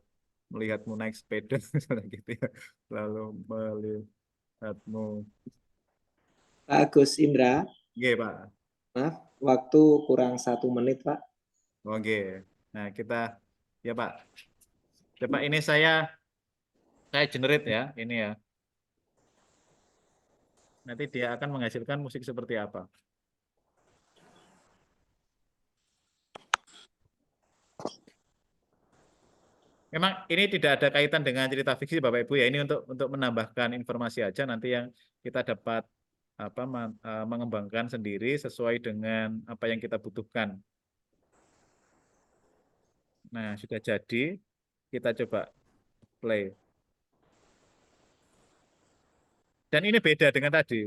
melihatmu naik sepeda misalnya gitu ya. Lalu melihatmu. Pak Agus Indra, Oke, Pak. maaf, waktu kurang 1 menit, Pak. Oke. Nah, kita ya, Pak. Coba ini saya generate ya, ini ya. Nanti dia akan menghasilkan musik seperti apa. Memang ini tidak ada kaitan dengan cerita fiksi Bapak Ibu ya. Ini untuk menambahkan informasi aja nanti yang kita dapat mengembangkan sendiri sesuai dengan apa yang kita butuhkan. Nah, sudah jadi. Kita coba play. Dan ini beda dengan tadi.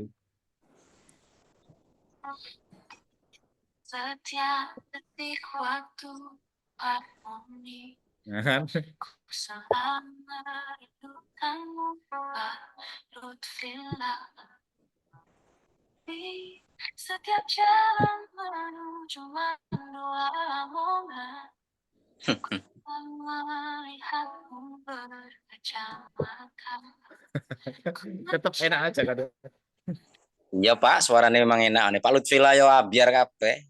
Setiap detik waktu harmoni. Nah, kan? Selama rindukanmu Lutfillah. Di setiap jalan menuju dua lamongan. Melihatmu berkacamata. Tetap enak aja kan. Iya Pak, suaranya memang enak nih. Pak Lutfila yo biar kabeh.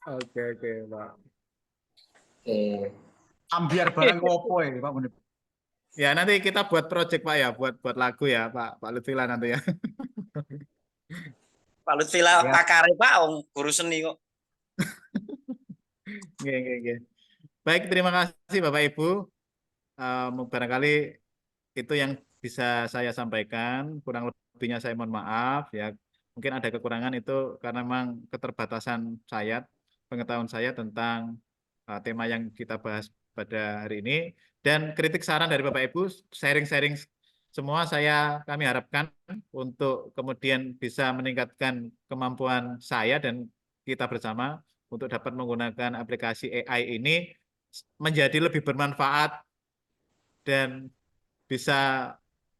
Oke, Pak. Ambiar barang opo ya Pak Munib. Ya nanti kita buat project Pak ya, buat lagu ya Pak Lutfila nanti ya. Pak Lutfila Ya. pakare Pak, guru seni kok. Oke. Baik, terima kasih Bapak Ibu. Barangkali itu yang bisa saya sampaikan. Kurang lebihnya saya mohon maaf ya. Mungkin ada kekurangan itu karena memang keterbatasan saya, pengetahuan saya tentang tema yang kita bahas pada hari ini. Dan kritik saran dari Bapak Ibu, sharing-sharing semua kami harapkan untuk kemudian bisa meningkatkan kemampuan saya dan kita bersama untuk dapat menggunakan aplikasi AI ini menjadi lebih bermanfaat dan bisa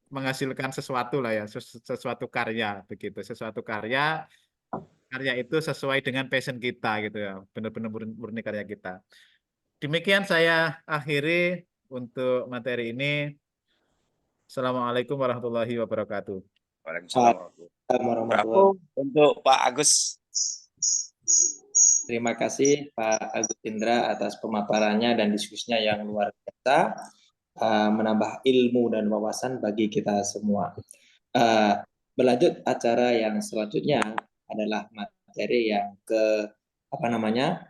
menghasilkan sesuatu lah ya, sesuatu karya begitu, sesuatu karya itu sesuai dengan passion kita gitu ya, benar-benar murni karya kita. Demikian saya akhiri untuk materi ini. Assalamualaikum warahmatullahi wabarakatuh. Waalaikumsalam Warahmatullahi. Untuk Pak Agus. Terima kasih Pak Agus Indra atas pemaparannya dan diskusinya yang luar biasa, menambah ilmu dan wawasan bagi kita semua. Berlanjut acara yang selanjutnya adalah materi yang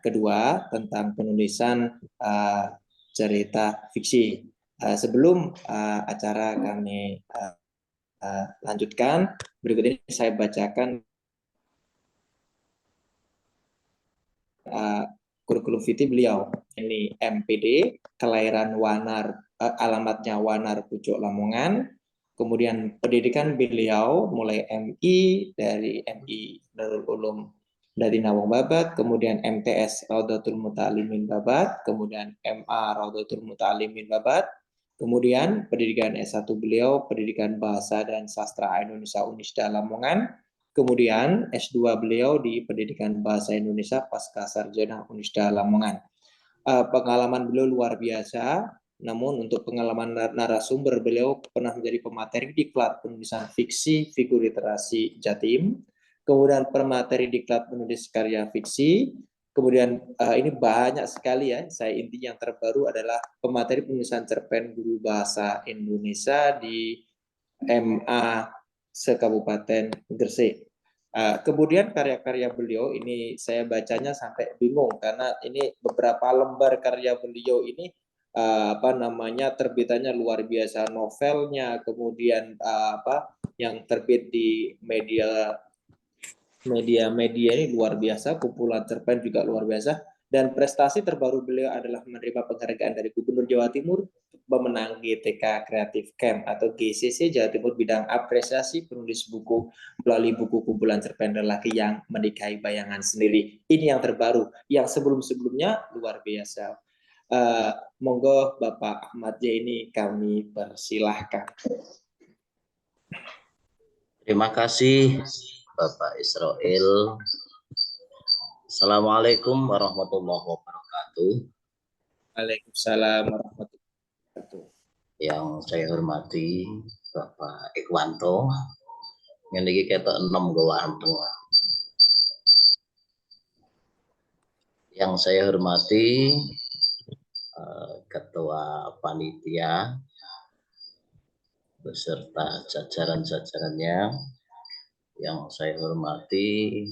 kedua tentang penulisan cerita fiksi. Sebelum acara kami lanjutkan, berikut ini saya bacakan kurikulum vitae beliau. Ini MPD, kelahiran Wanar, alamatnya Wanar Pucuk Lamongan. Kemudian pendidikan beliau mulai MI dari MI Darul Ulum dari Nawang Babat, kemudian MTS Raudatul Muta'alimin Babat, kemudian MA Raudatul Muta'alimin Babat, kemudian pendidikan S1 beliau pendidikan Bahasa dan Sastra Indonesia Unisda Lamongan. Kemudian S2 beliau di Pendidikan Bahasa Indonesia Pasca Sarjana Unisda Lamongan. Pengalaman beliau luar biasa, namun untuk pengalaman narasumber beliau pernah menjadi pemateri diklat penulisan fiksi figur literasi Jatim, kemudian pemateri diklat penulis karya fiksi, kemudian ini banyak sekali ya, saya intinya yang terbaru adalah pemateri penulisan cerpen guru bahasa Indonesia di MA se-Kabupaten Gresik. Kemudian karya-karya beliau ini saya bacanya sampai bingung karena ini beberapa lembar karya beliau ini terbitannya luar biasa, novelnya, kemudian yang terbit di media ini luar biasa, kumpulan cerpen juga luar biasa, dan prestasi terbaru beliau adalah menerima penghargaan dari Gubernur Jawa Timur pemenang GTK Creative Camp atau GCC Jawa Timur bidang apresiasi penulis buku melalui buku kumpulan cerpen lelaki yang menikahi bayangan sendiri. Ini yang terbaru, yang sebelum-sebelumnya luar biasa. Monggo Bapak Ahmad Jaini kami persilahkan. Terima kasih Bapak Israel. Assalamualaikum warahmatullahi wabarakatuh. Waalaikumsalam warahmatullahi wabarakatuh. Yang saya hormati Bapak Ikhwanto, ini kita 6 gawanteng. Yang saya hormati Ketua Panitia beserta jajaran-jajarannya, yang saya hormati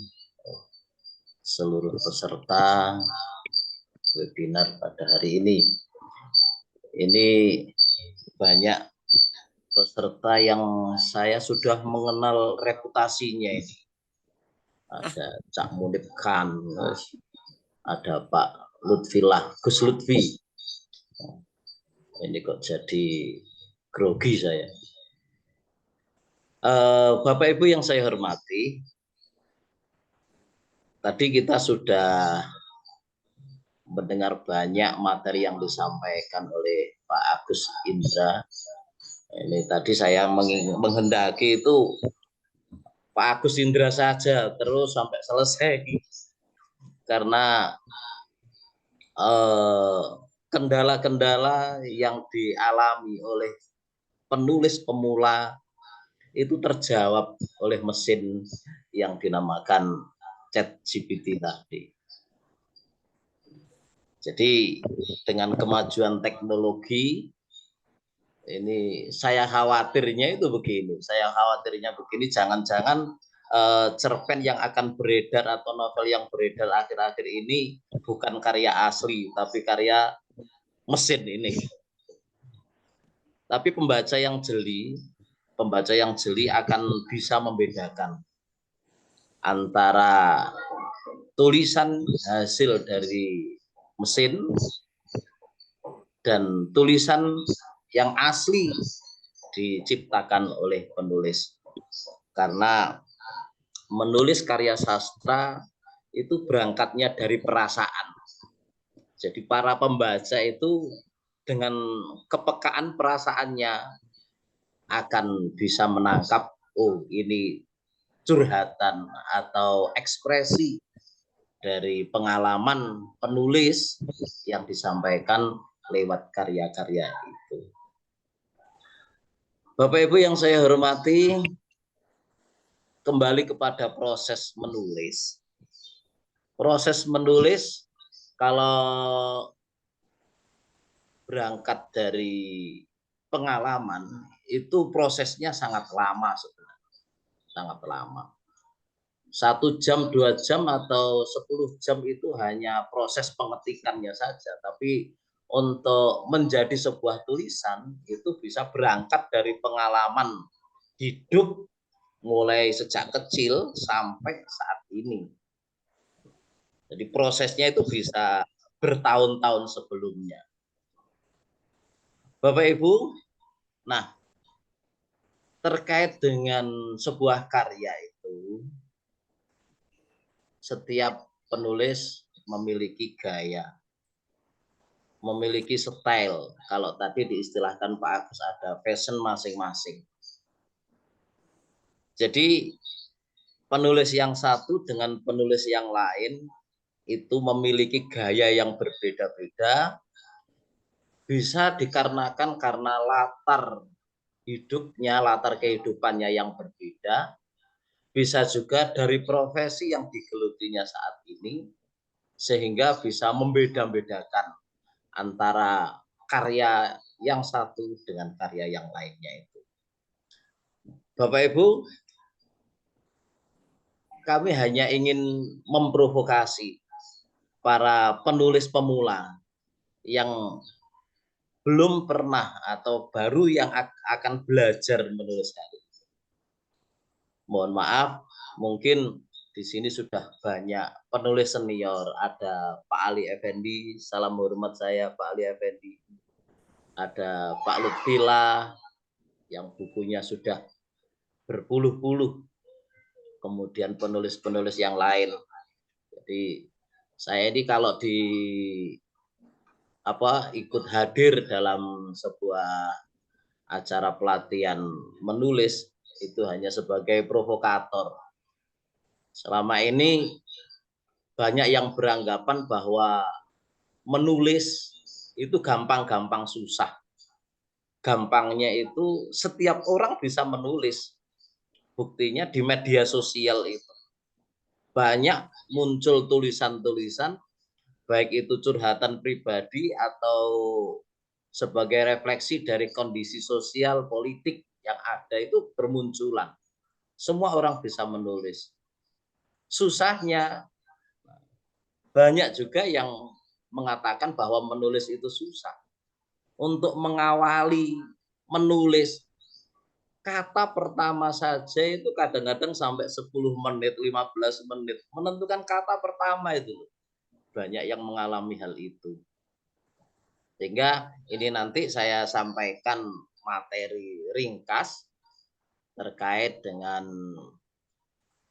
seluruh peserta webinar pada hari ini. Ini banyak peserta yang saya sudah mengenal reputasinya ini. Ada Cak Munib Khan, ada Pak Lutfilah, Gus Lutfi. Ini kok jadi grogi saya. Bapak Ibu yang saya hormati, tadi kita sudah mendengar banyak materi yang disampaikan oleh Pak Agus Indra. Ini tadi saya menghendaki itu Pak Agus Indra saja terus sampai selesai, karena kendala-kendala yang dialami oleh penulis pemula itu terjawab oleh mesin yang dinamakan ChatGPT tadi. Jadi dengan kemajuan teknologi ini saya khawatirnya begini, jangan-jangan cerpen yang akan beredar atau novel yang beredar akhir-akhir ini bukan karya asli tapi karya mesin ini. Tapi pembaca yang jeli akan bisa membedakan antara tulisan hasil dari mesin dan tulisan yang asli diciptakan oleh penulis. Karena menulis karya sastra itu berangkatnya dari perasaan. Jadi para pembaca itu dengan kepekaan perasaannya akan bisa menangkap, oh ini curhatan atau ekspresi dari pengalaman penulis yang disampaikan lewat karya-karya itu. Bapak Ibu yang saya hormati, kembali kepada proses menulis. Proses menulis kalau berangkat dari pengalaman itu prosesnya sangat lama sebenarnya, sangat lama. 1 jam, 2 jam, atau 10 jam itu hanya proses pengetikannya saja. Tapi untuk menjadi sebuah tulisan itu bisa berangkat dari pengalaman hidup mulai sejak kecil sampai saat ini. Jadi prosesnya itu bisa bertahun-tahun sebelumnya. Bapak Ibu, nah terkait dengan sebuah karya itu, setiap penulis memiliki gaya, memiliki style. Kalau tadi diistilahkan Pak Agus ada fashion masing-masing. Jadi penulis yang satu dengan penulis yang lain itu memiliki gaya yang berbeda-beda, bisa dikarenakan karena latar hidupnya, latar kehidupannya yang berbeda, bisa juga dari profesi yang digelutinya saat ini, sehingga bisa membeda-bedakan antara karya yang satu dengan karya yang lainnya itu. Bapak Ibu, kami hanya ingin memprovokasi para penulis pemula yang belum pernah atau baru yang akan belajar menulis hari ini. Mohon maaf, mungkin di sini sudah banyak penulis senior. Ada Pak Ali Effendi, salam hormat saya Pak Ali Effendi. Ada Pak Lutfilah yang bukunya sudah berpuluh-puluh. Kemudian penulis-penulis yang lain. Jadi saya ini kalau ikut hadir dalam sebuah acara pelatihan menulis itu hanya sebagai provokator. Selama ini banyak yang beranggapan bahwa menulis itu gampang-gampang susah. Gampangnya itu setiap orang bisa menulis. Buktinya di media sosial itu banyak muncul tulisan-tulisan, baik itu curhatan pribadi atau sebagai refleksi dari kondisi sosial politik yang ada itu bermunculan. Semua orang bisa menulis. Susahnya banyak juga yang mengatakan bahwa menulis itu susah. Untuk mengawali menulis kata pertama saja itu kadang-kadang sampai 10 menit, 15 menit. Menentukan kata pertama itu. Banyak yang mengalami hal itu. Sehingga ini nanti saya sampaikan materi ringkas terkait dengan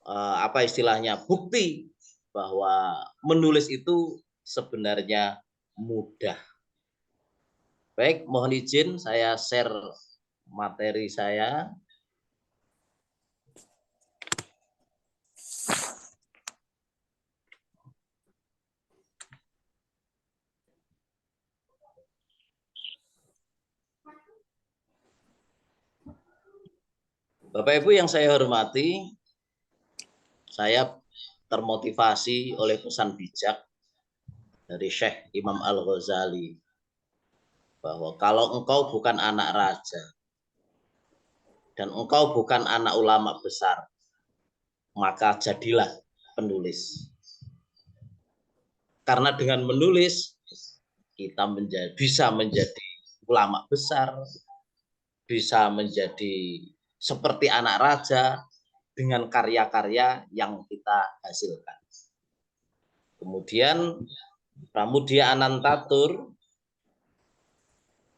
apa istilahnya, bukti bahwa menulis itu sebenarnya mudah. Baik, mohon izin saya share materi saya. Bapak Ibu yang saya hormati, saya termotivasi oleh pesan bijak dari Syekh Imam Al-Ghazali bahwa kalau engkau bukan anak raja dan engkau bukan anak ulama besar, maka jadilah penulis. Karena dengan menulis kita bisa menjadi ulama besar, bisa menjadi seperti anak raja dengan karya-karya yang kita hasilkan. Kemudian Pramudia Anantatur,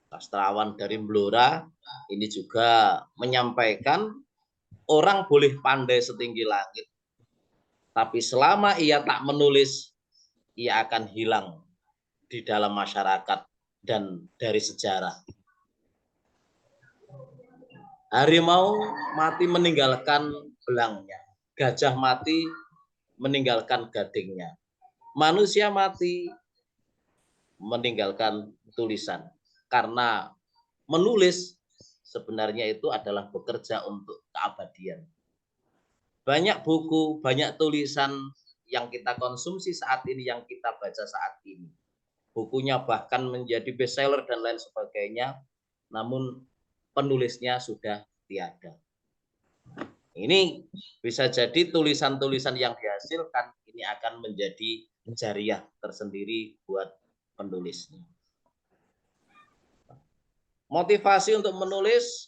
sastrawan dari Blora, ini juga menyampaikan orang boleh pandai setinggi langit, tapi selama ia tak menulis, ia akan hilang di dalam masyarakat dan dari sejarah. Harimau mati meninggalkan belangnya, gajah mati meninggalkan gadingnya, manusia mati meninggalkan tulisan. Karena menulis sebenarnya itu adalah bekerja untuk keabadian. Banyak buku, banyak tulisan yang kita konsumsi saat ini, yang kita baca saat ini. Bukunya bahkan menjadi bestseller dan lain sebagainya, namun penulisnya sudah tiada. Ini bisa jadi tulisan-tulisan yang dihasilkan ini akan menjadi jariah tersendiri buat penulisnya. Motivasi untuk menulis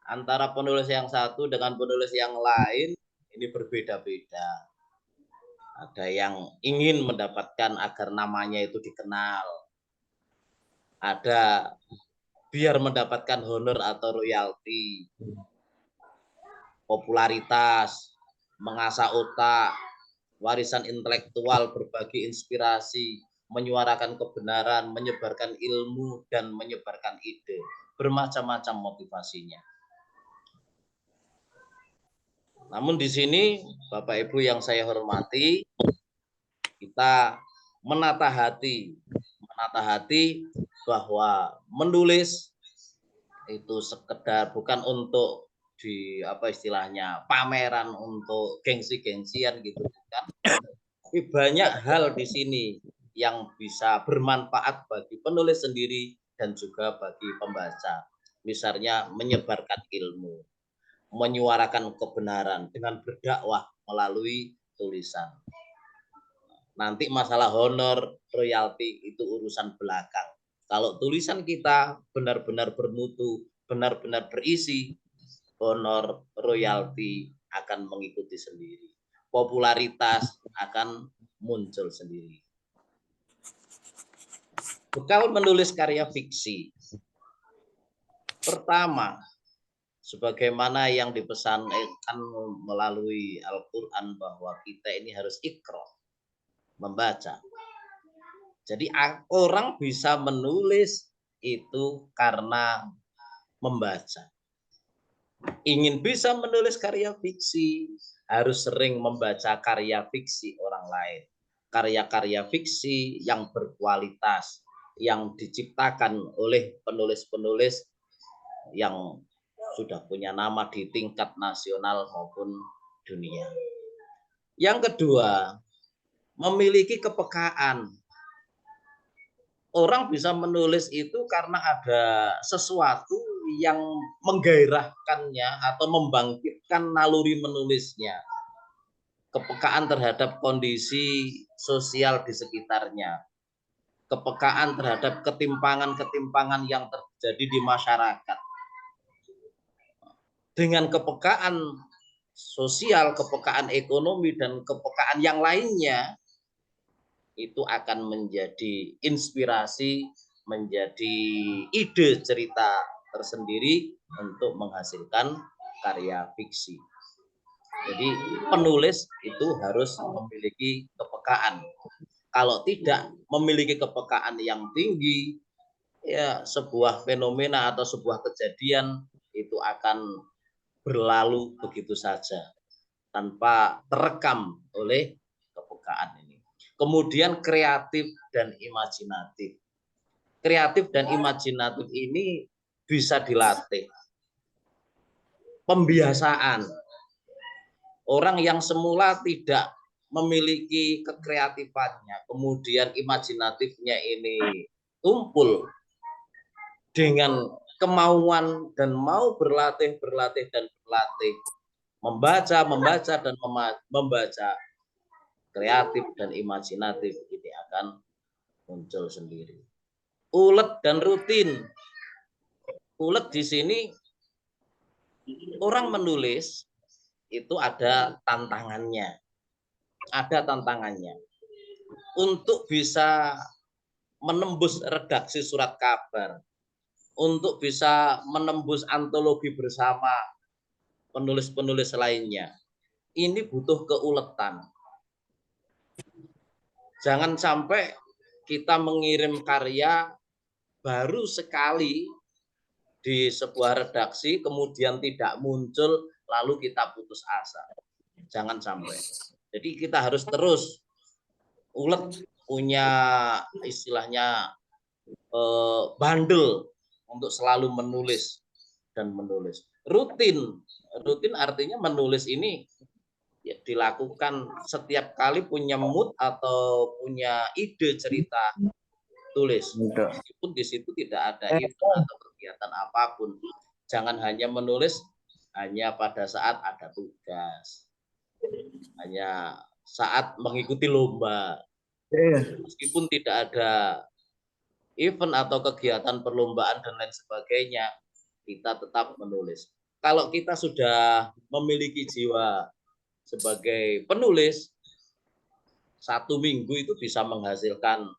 antara penulis yang satu dengan penulis yang lain ini berbeda-beda. Ada yang ingin mendapatkan agar namanya itu dikenal. Ada biar mendapatkan honor atau royalti, popularitas, mengasah otak, warisan intelektual, berbagi inspirasi, menyuarakan kebenaran, menyebarkan ilmu, dan menyebarkan ide. Bermacam-macam motivasinya. Namun di sini, Bapak Ibu yang saya hormati, kita menata hati bahwa menulis itu sekedar bukan untuk di apa istilahnya pameran, untuk gengsi-gengsian gitu kan. Tapi banyak hal di sini yang bisa bermanfaat bagi penulis sendiri dan juga bagi pembaca. Misalnya menyebarkan ilmu, menyuarakan kebenaran dengan berdakwah melalui tulisan. Nanti masalah honor, royalti itu urusan belakang. Kalau tulisan kita benar-benar bermutu, benar-benar berisi, honor, royalti akan mengikuti sendiri. Popularitas akan muncul sendiri. Bekal menulis karya fiksi. Pertama, sebagaimana yang dipesankan melalui Al-Quran bahwa kita ini harus iqra, membaca. Jadi orang bisa menulis itu karena membaca. Ingin bisa menulis karya fiksi, harus sering membaca karya fiksi orang lain. karya-karya fiksi yang berkualitas yang diciptakan oleh penulis-penulis yang sudah punya nama di tingkat nasional maupun dunia. Yang kedua, memiliki kepekaan. Orang bisa menulis itu karena ada sesuatu yang menggairahkannya atau membangkitkan naluri menulisnya. Kepekaan terhadap kondisi sosial di sekitarnya. Kepekaan terhadap ketimpangan-ketimpangan yang terjadi di masyarakat. Dengan kepekaan sosial, kepekaan ekonomi, dan kepekaan yang lainnya, itu akan menjadi inspirasi, menjadi ide cerita tersendiri untuk menghasilkan karya fiksi. Jadi penulis itu harus memiliki kepekaan. Kalau tidak memiliki kepekaan yang tinggi, ya sebuah fenomena atau sebuah kejadian itu akan berlalu begitu saja tanpa terekam oleh kepekaan ini. Kemudian kreatif dan imajinatif. Kreatif dan imajinatif ini bisa dilatih. Pembiasaan. Orang yang semula tidak memiliki kekreatifannya, kemudian imajinatifnya ini tumpul dengan kemauan dan mau berlatih dan berlatih, membaca dan membaca, kreatif dan imajinatif ini akan muncul sendiri. Ulet dan rutin. Ulet di sini orang menulis itu ada tantangannya. Ada tantangannya. Untuk bisa menembus redaksi surat kabar, untuk bisa menembus antologi bersama penulis-penulis lainnya. Ini butuh keuletan. Jangan sampai kita mengirim karya baru sekali di sebuah redaksi, kemudian tidak muncul, lalu kita putus asa. Jangan sampai. Jadi kita harus terus ulet, punya istilahnya bandel untuk selalu menulis dan menulis. Rutin artinya menulis ini ya, dilakukan setiap kali punya mood atau punya ide cerita, tulis. Meskipun di situ tidak ada event atau kegiatan apapun. Jangan hanya menulis hanya pada saat ada tugas, hanya saat mengikuti lomba. Meskipun tidak ada event atau kegiatan perlombaan dan lain sebagainya, kita tetap menulis. Kalau kita sudah memiliki jiwa sebagai penulis, 1 minggu itu bisa menghasilkan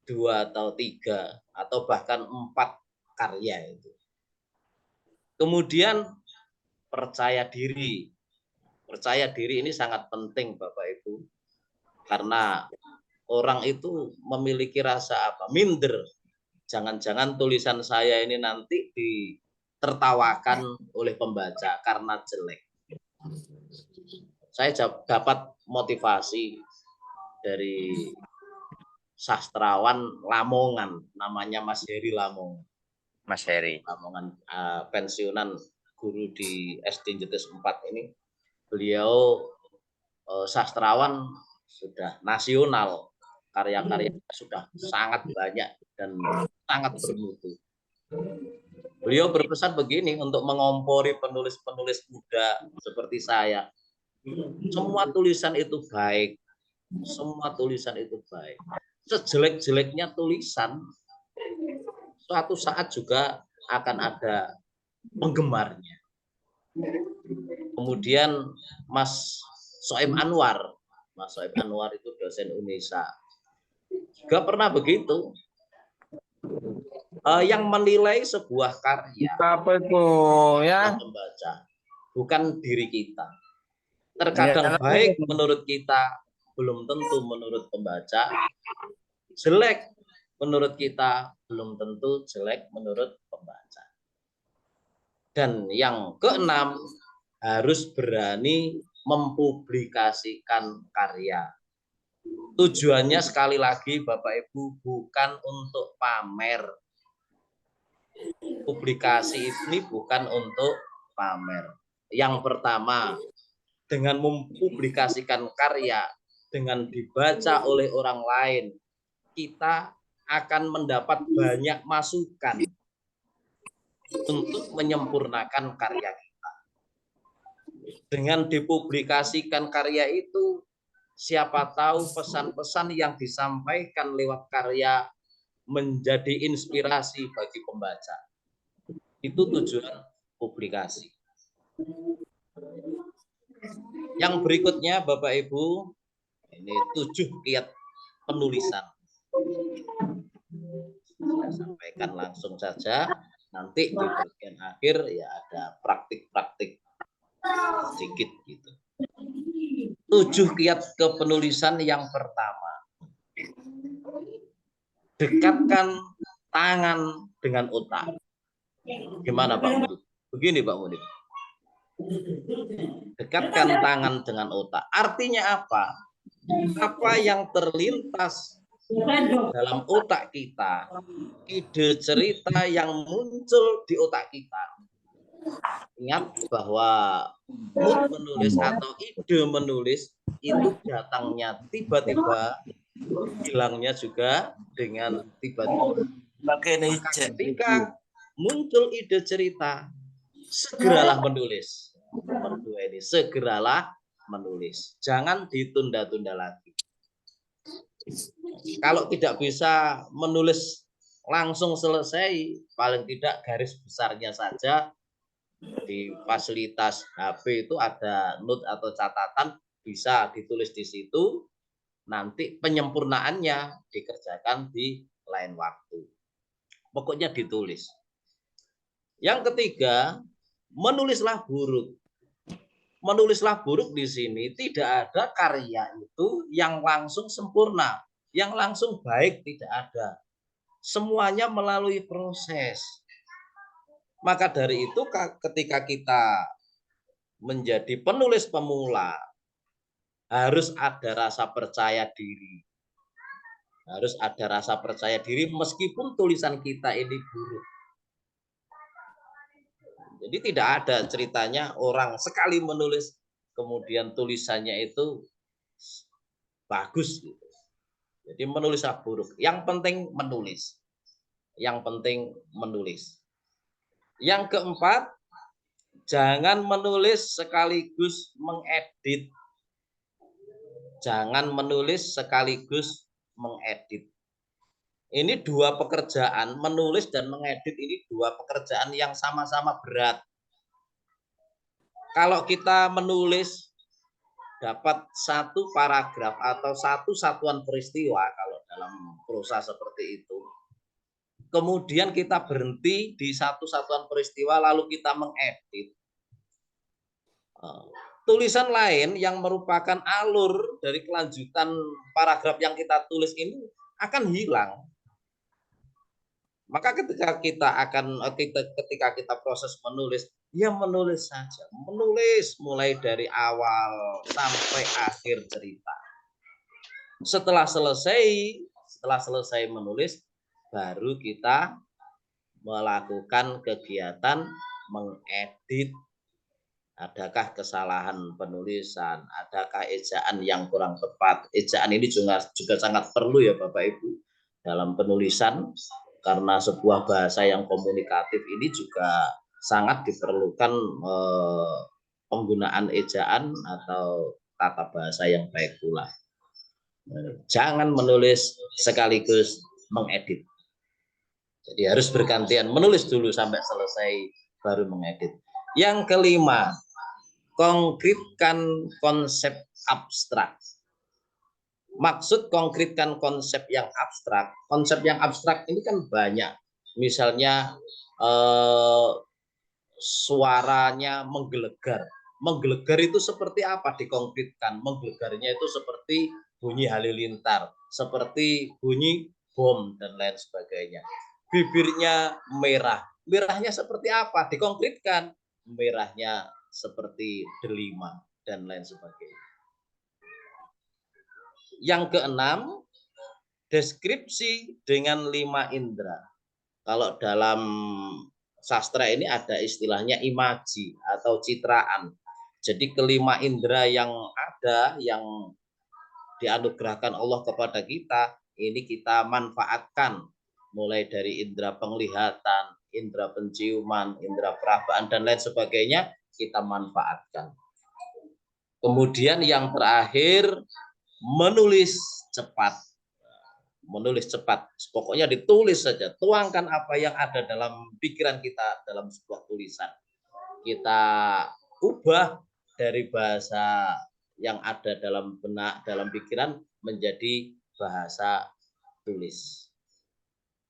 2 atau 3 atau bahkan 4 karya itu. Kemudian percaya diri. Percaya diri ini sangat penting Bapak Ibu. Karena orang itu memiliki rasa apa? Minder. Jangan-jangan tulisan saya ini nanti ditertawakan oleh pembaca karena jelek. Saya dapat motivasi dari sastrawan Lamongan, namanya Mas Heri Lamongan. Mas Heri. Lamongan, pensiunan guru di SD Jetis 4 ini. Beliau sastrawan sudah nasional, karya-karya sudah sangat banyak dan sangat bermutu. Beliau berpesan begini untuk mengompori penulis-penulis muda seperti saya. Semua tulisan itu baik. Semua tulisan itu baik. Sejelek-jeleknya tulisan, suatu saat juga akan ada penggemarnya. Kemudian Mas Soeb Anwar. Mas Soeb Anwar itu dosen Unesa. Juga pernah begitu. Yang menilai sebuah karya Apa itu ya? Membaca, bukan diri kita. Terkadang baik menurut kita, belum tentu menurut pembaca. Jelek menurut kita, belum tentu jelek menurut pembaca. Dan yang keenam, harus berani mempublikasikan karya. Tujuannya sekali lagi Bapak Ibu bukan untuk pamer. Publikasi ini bukan untuk pamer. Yang pertama, dengan mempublikasikan karya, dengan dibaca oleh orang lain, kita akan mendapat banyak masukan untuk menyempurnakan karya kita. Dengan dipublikasikan karya itu, siapa tahu pesan-pesan yang disampaikan lewat karya menjadi inspirasi bagi pembaca. Itu tujuan publikasi. Yang berikutnya Bapak Ibu, ini 7 kiat penulisan. Saya sampaikan langsung saja, nanti di bagian akhir ya ada praktik-praktik sedikit gitu. 7 kiat kepenulisan yang pertama. Dekatkan tangan dengan otak. Gimana Pak Mudin? Begini Pak Mudin. Dekatkan tangan dengan otak. Artinya apa? Apa yang terlintas dalam otak kita, ide cerita yang muncul di otak kita. Ingat bahwa mood menulis atau ide menulis itu datangnya tiba-tiba, hilangnya juga dengan tiba-tiba. Maka ketika muncul ide cerita, segeralah menulis. Nomor 2 ini, segeralah menulis. Jangan ditunda-tunda lagi. Kalau tidak bisa menulis langsung selesai, paling tidak garis besarnya saja di fasilitas HP itu ada note atau catatan, bisa ditulis di situ, nanti penyempurnaannya dikerjakan di lain waktu. Pokoknya ditulis. Yang ketiga, menulislah buruk. Menulislah buruk di sini tidak ada karya itu yang langsung sempurna, yang langsung baik tidak ada. Semuanya melalui proses. Maka dari itu ketika kita menjadi penulis pemula, harus ada rasa percaya diri. Harus ada rasa percaya diri meskipun tulisan kita ini buruk. Jadi tidak ada ceritanya orang sekali menulis kemudian tulisannya itu bagus gitu. Jadi menulislah buruk. Yang penting menulis. Yang penting menulis. Yang keempat, jangan menulis sekaligus mengedit. Jangan menulis sekaligus mengedit. Ini 2 pekerjaan, menulis dan mengedit ini 2 pekerjaan yang sama-sama berat. Kalau kita menulis dapat 1 paragraf atau 1 satuan peristiwa, kalau dalam prosa seperti itu, kemudian kita berhenti di 1 satuan peristiwa lalu kita mengedit. Tulisan lain yang merupakan alur dari kelanjutan paragraf yang kita tulis ini akan hilang. Maka ketika kita proses menulis, ya menulis saja. Menulis mulai dari awal sampai akhir cerita. Setelah selesai menulis, baru kita melakukan kegiatan mengedit. Adakah kesalahan penulisan? Adakah ejaan yang kurang tepat? Ejaan ini juga sangat perlu ya Bapak Ibu dalam penulisan. Karena sebuah bahasa yang komunikatif ini juga sangat diperlukan penggunaan ejaan atau tata bahasa yang baik pula. Jangan menulis sekaligus mengedit. Jadi harus bergantian, menulis dulu sampai selesai baru mengedit. Yang kelima, konkretkan konsep abstrak. Maksud konkretkan konsep yang abstrak. Konsep yang abstrak ini kan banyak. Misalnya suaranya menggelegar. Menggelegar itu seperti apa dikonkretkan? Menggelegarnya itu seperti bunyi halilintar, seperti bunyi bom dan lain sebagainya. Bibirnya merah. Merahnya seperti apa? Dikonkretkan. Merahnya seperti delima dan lain sebagainya. Yang keenam, deskripsi dengan 5 indera. Kalau dalam sastra ini ada istilahnya imaji atau citraan. Jadi kelima indera yang ada, yang dianugerahkan Allah kepada kita, ini kita manfaatkan. Mulai dari indera penglihatan, indera penciuman, indera perabaan, dan lain sebagainya, kita manfaatkan. Kemudian yang terakhir, menulis cepat. Menulis cepat, pokoknya ditulis saja, tuangkan apa yang ada dalam pikiran kita dalam sebuah tulisan. Kita ubah dari bahasa yang ada dalam benak, dalam pikiran, menjadi bahasa tulis.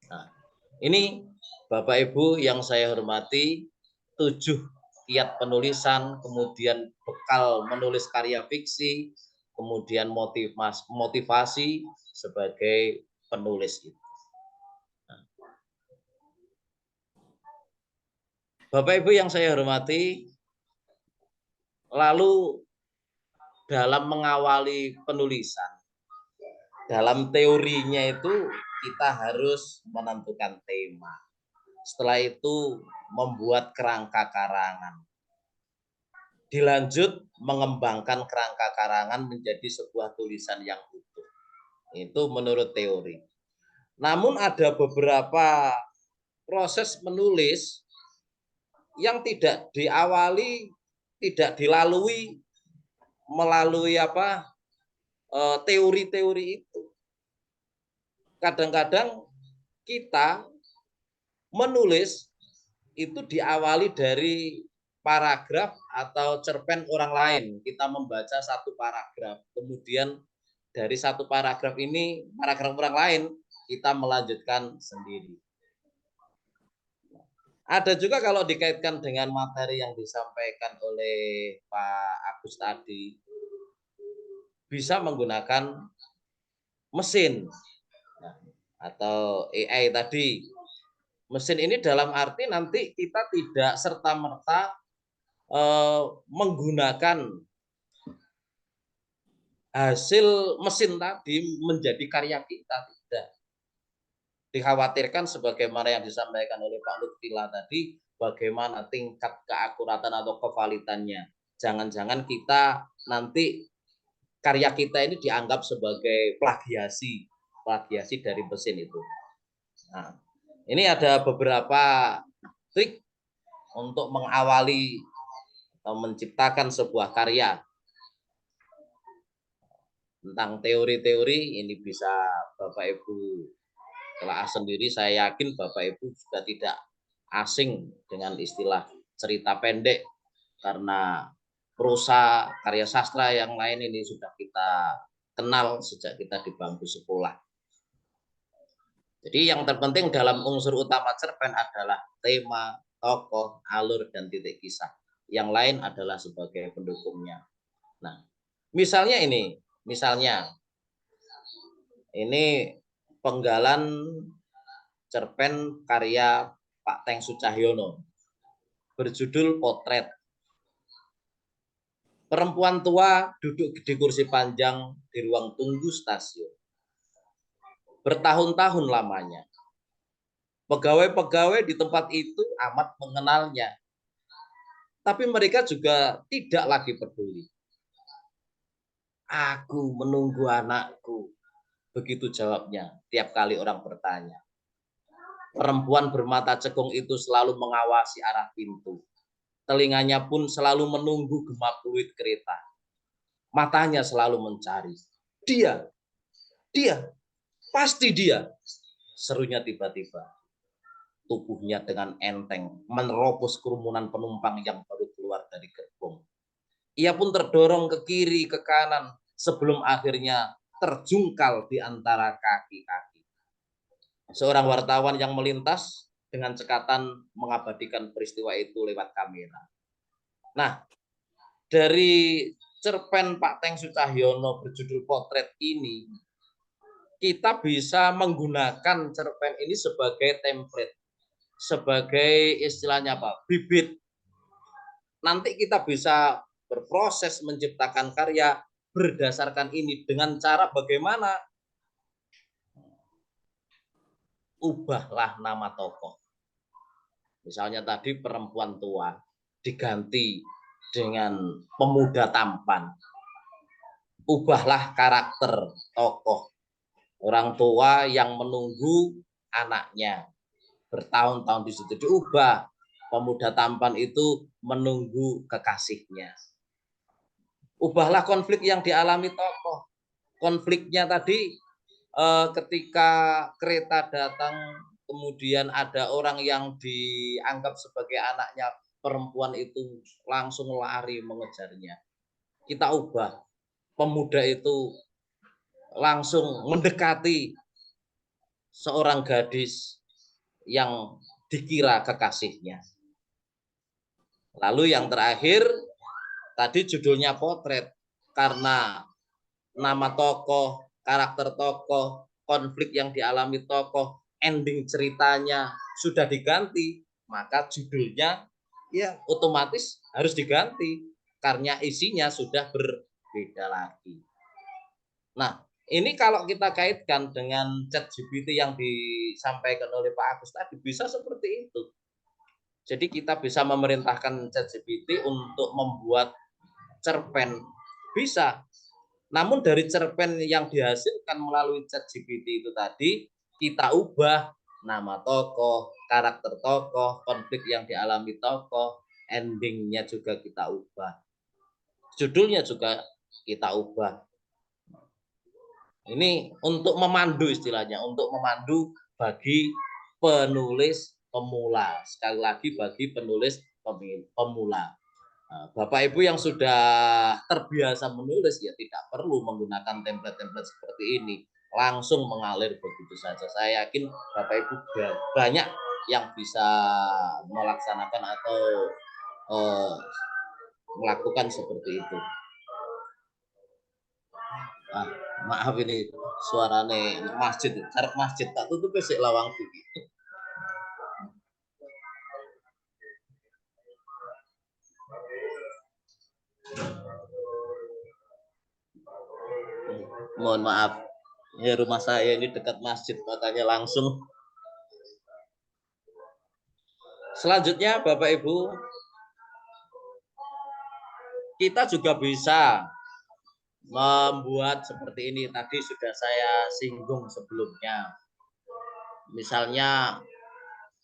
Nah, ini Bapak Ibu yang saya hormati, 7 kiat penulisan, kemudian bekal menulis karya fiksi, kemudian motivasi sebagai penulis itu. Nah, Bapak Ibu yang saya hormati, lalu dalam mengawali penulisan, dalam teorinya itu kita harus menentukan tema. Setelah itu membuat kerangka karangan. Dilanjut mengembangkan kerangka karangan menjadi sebuah tulisan yang utuh. Itu menurut teori. Namun ada beberapa proses menulis yang tidak diawali, tidak dilalui melalui teori-teori itu. Kadang-kadang kita menulis itu diawali dari paragraf atau cerpen orang lain. Kita membaca satu paragraf, kemudian dari satu paragraf ini, paragraf orang lain, kita melanjutkan sendiri. Ada juga kalau dikaitkan dengan materi yang disampaikan oleh Pak Agus tadi, bisa menggunakan mesin atau AI tadi. Mesin ini dalam arti nanti kita tidak serta-merta menggunakan hasil mesin tadi menjadi karya kita, tidak. Dikhawatirkan sebagaimana yang disampaikan oleh Pak Lutfila tadi, bagaimana tingkat keakuratan atau kevalitannya. Jangan-jangan kita nanti karya kita ini dianggap sebagai plagiasi dari mesin itu. Nah, ini ada beberapa trik untuk mengawali atau menciptakan sebuah karya. Tentang teori-teori ini bisa Bapak Ibu telah sendiri. Saya yakin Bapak Ibu juga tidak asing dengan istilah cerita pendek, karena prosa, karya sastra yang lain ini sudah kita kenal sejak kita di bangku sekolah. Jadi yang terpenting dalam unsur utama cerpen adalah tema, tokoh, alur, dan titik kisah. Yang lain adalah sebagai pendukungnya. Nah, misalnya ini penggalan cerpen karya Pak Teng Sucahyono berjudul Potret. Perempuan tua duduk di kursi panjang di ruang tunggu stasiun. Bertahun-tahun lamanya. Pegawai-pegawai di tempat itu amat mengenalnya. Tapi mereka juga tidak lagi peduli. Aku menunggu anakku. Begitu jawabnya tiap kali orang bertanya. Perempuan bermata cekung itu selalu mengawasi arah pintu. Telinganya pun selalu menunggu gema fluid kereta. Matanya selalu mencari. Dia, pasti dia. Serunya tiba-tiba. Tubuhnya dengan enteng menerobos kerumunan penumpang yang baru keluar dari gerbong. Ia pun terdorong ke kiri, ke kanan, sebelum akhirnya terjungkal di antara kaki-kaki. Seorang wartawan yang melintas dengan cekatan mengabadikan peristiwa itu lewat kamera. Nah, dari cerpen Pak Teng Sucahyono berjudul Potret ini, kita bisa menggunakan cerpen ini sebagai template, sebagai istilahnya bibit. Nanti kita bisa berproses menciptakan karya berdasarkan ini dengan cara bagaimana? Ubahlah nama tokoh. Misalnya tadi perempuan tua diganti dengan pemuda tampan. Ubahlah karakter tokoh. Orang tua yang menunggu anaknya bertahun-tahun di situ diubah. Pemuda tampan itu menunggu kekasihnya. Ubahlah konflik yang dialami tokoh. Konfliknya tadi ketika kereta datang, kemudian ada orang yang dianggap sebagai anaknya perempuan itu langsung lari mengejarnya. Kita ubah. Pemuda itu langsung mendekati seorang gadis yang dikira kekasihnya. Lalu yang terakhir, tadi judulnya potret, karena nama tokoh, karakter tokoh, konflik yang dialami tokoh, ending ceritanya sudah diganti, maka judulnya ya otomatis harus diganti karena isinya sudah berbeda lagi. Nah, ini kalau kita kaitkan dengan ChatGPT yang disampaikan oleh Pak Agus tadi bisa seperti itu. Jadi kita bisa memerintahkan ChatGPT untuk membuat cerpen, bisa. Namun dari cerpen yang dihasilkan melalui ChatGPT itu tadi, kita ubah nama tokoh, karakter tokoh, konflik yang dialami tokoh, endingnya juga kita ubah. Judulnya juga kita ubah. Ini untuk memandu istilahnya, untuk memandu bagi penulis pemula. Sekali lagi bagi penulis pemula. Bapak Ibu yang sudah terbiasa menulis ya tidak perlu menggunakan template-template seperti ini. Langsung mengalir begitu saja. Saya yakin Bapak Ibu banyak yang bisa melaksanakan atau melakukan seperti itu. Maaf ini suarane masjid, arep masjid tak tutup sik lawang iki. Mohon maaf, ya rumah saya ini dekat masjid makanya langsung. Selanjutnya Bapak Ibu, kita juga bisa membuat seperti ini, tadi sudah saya singgung sebelumnya. Misalnya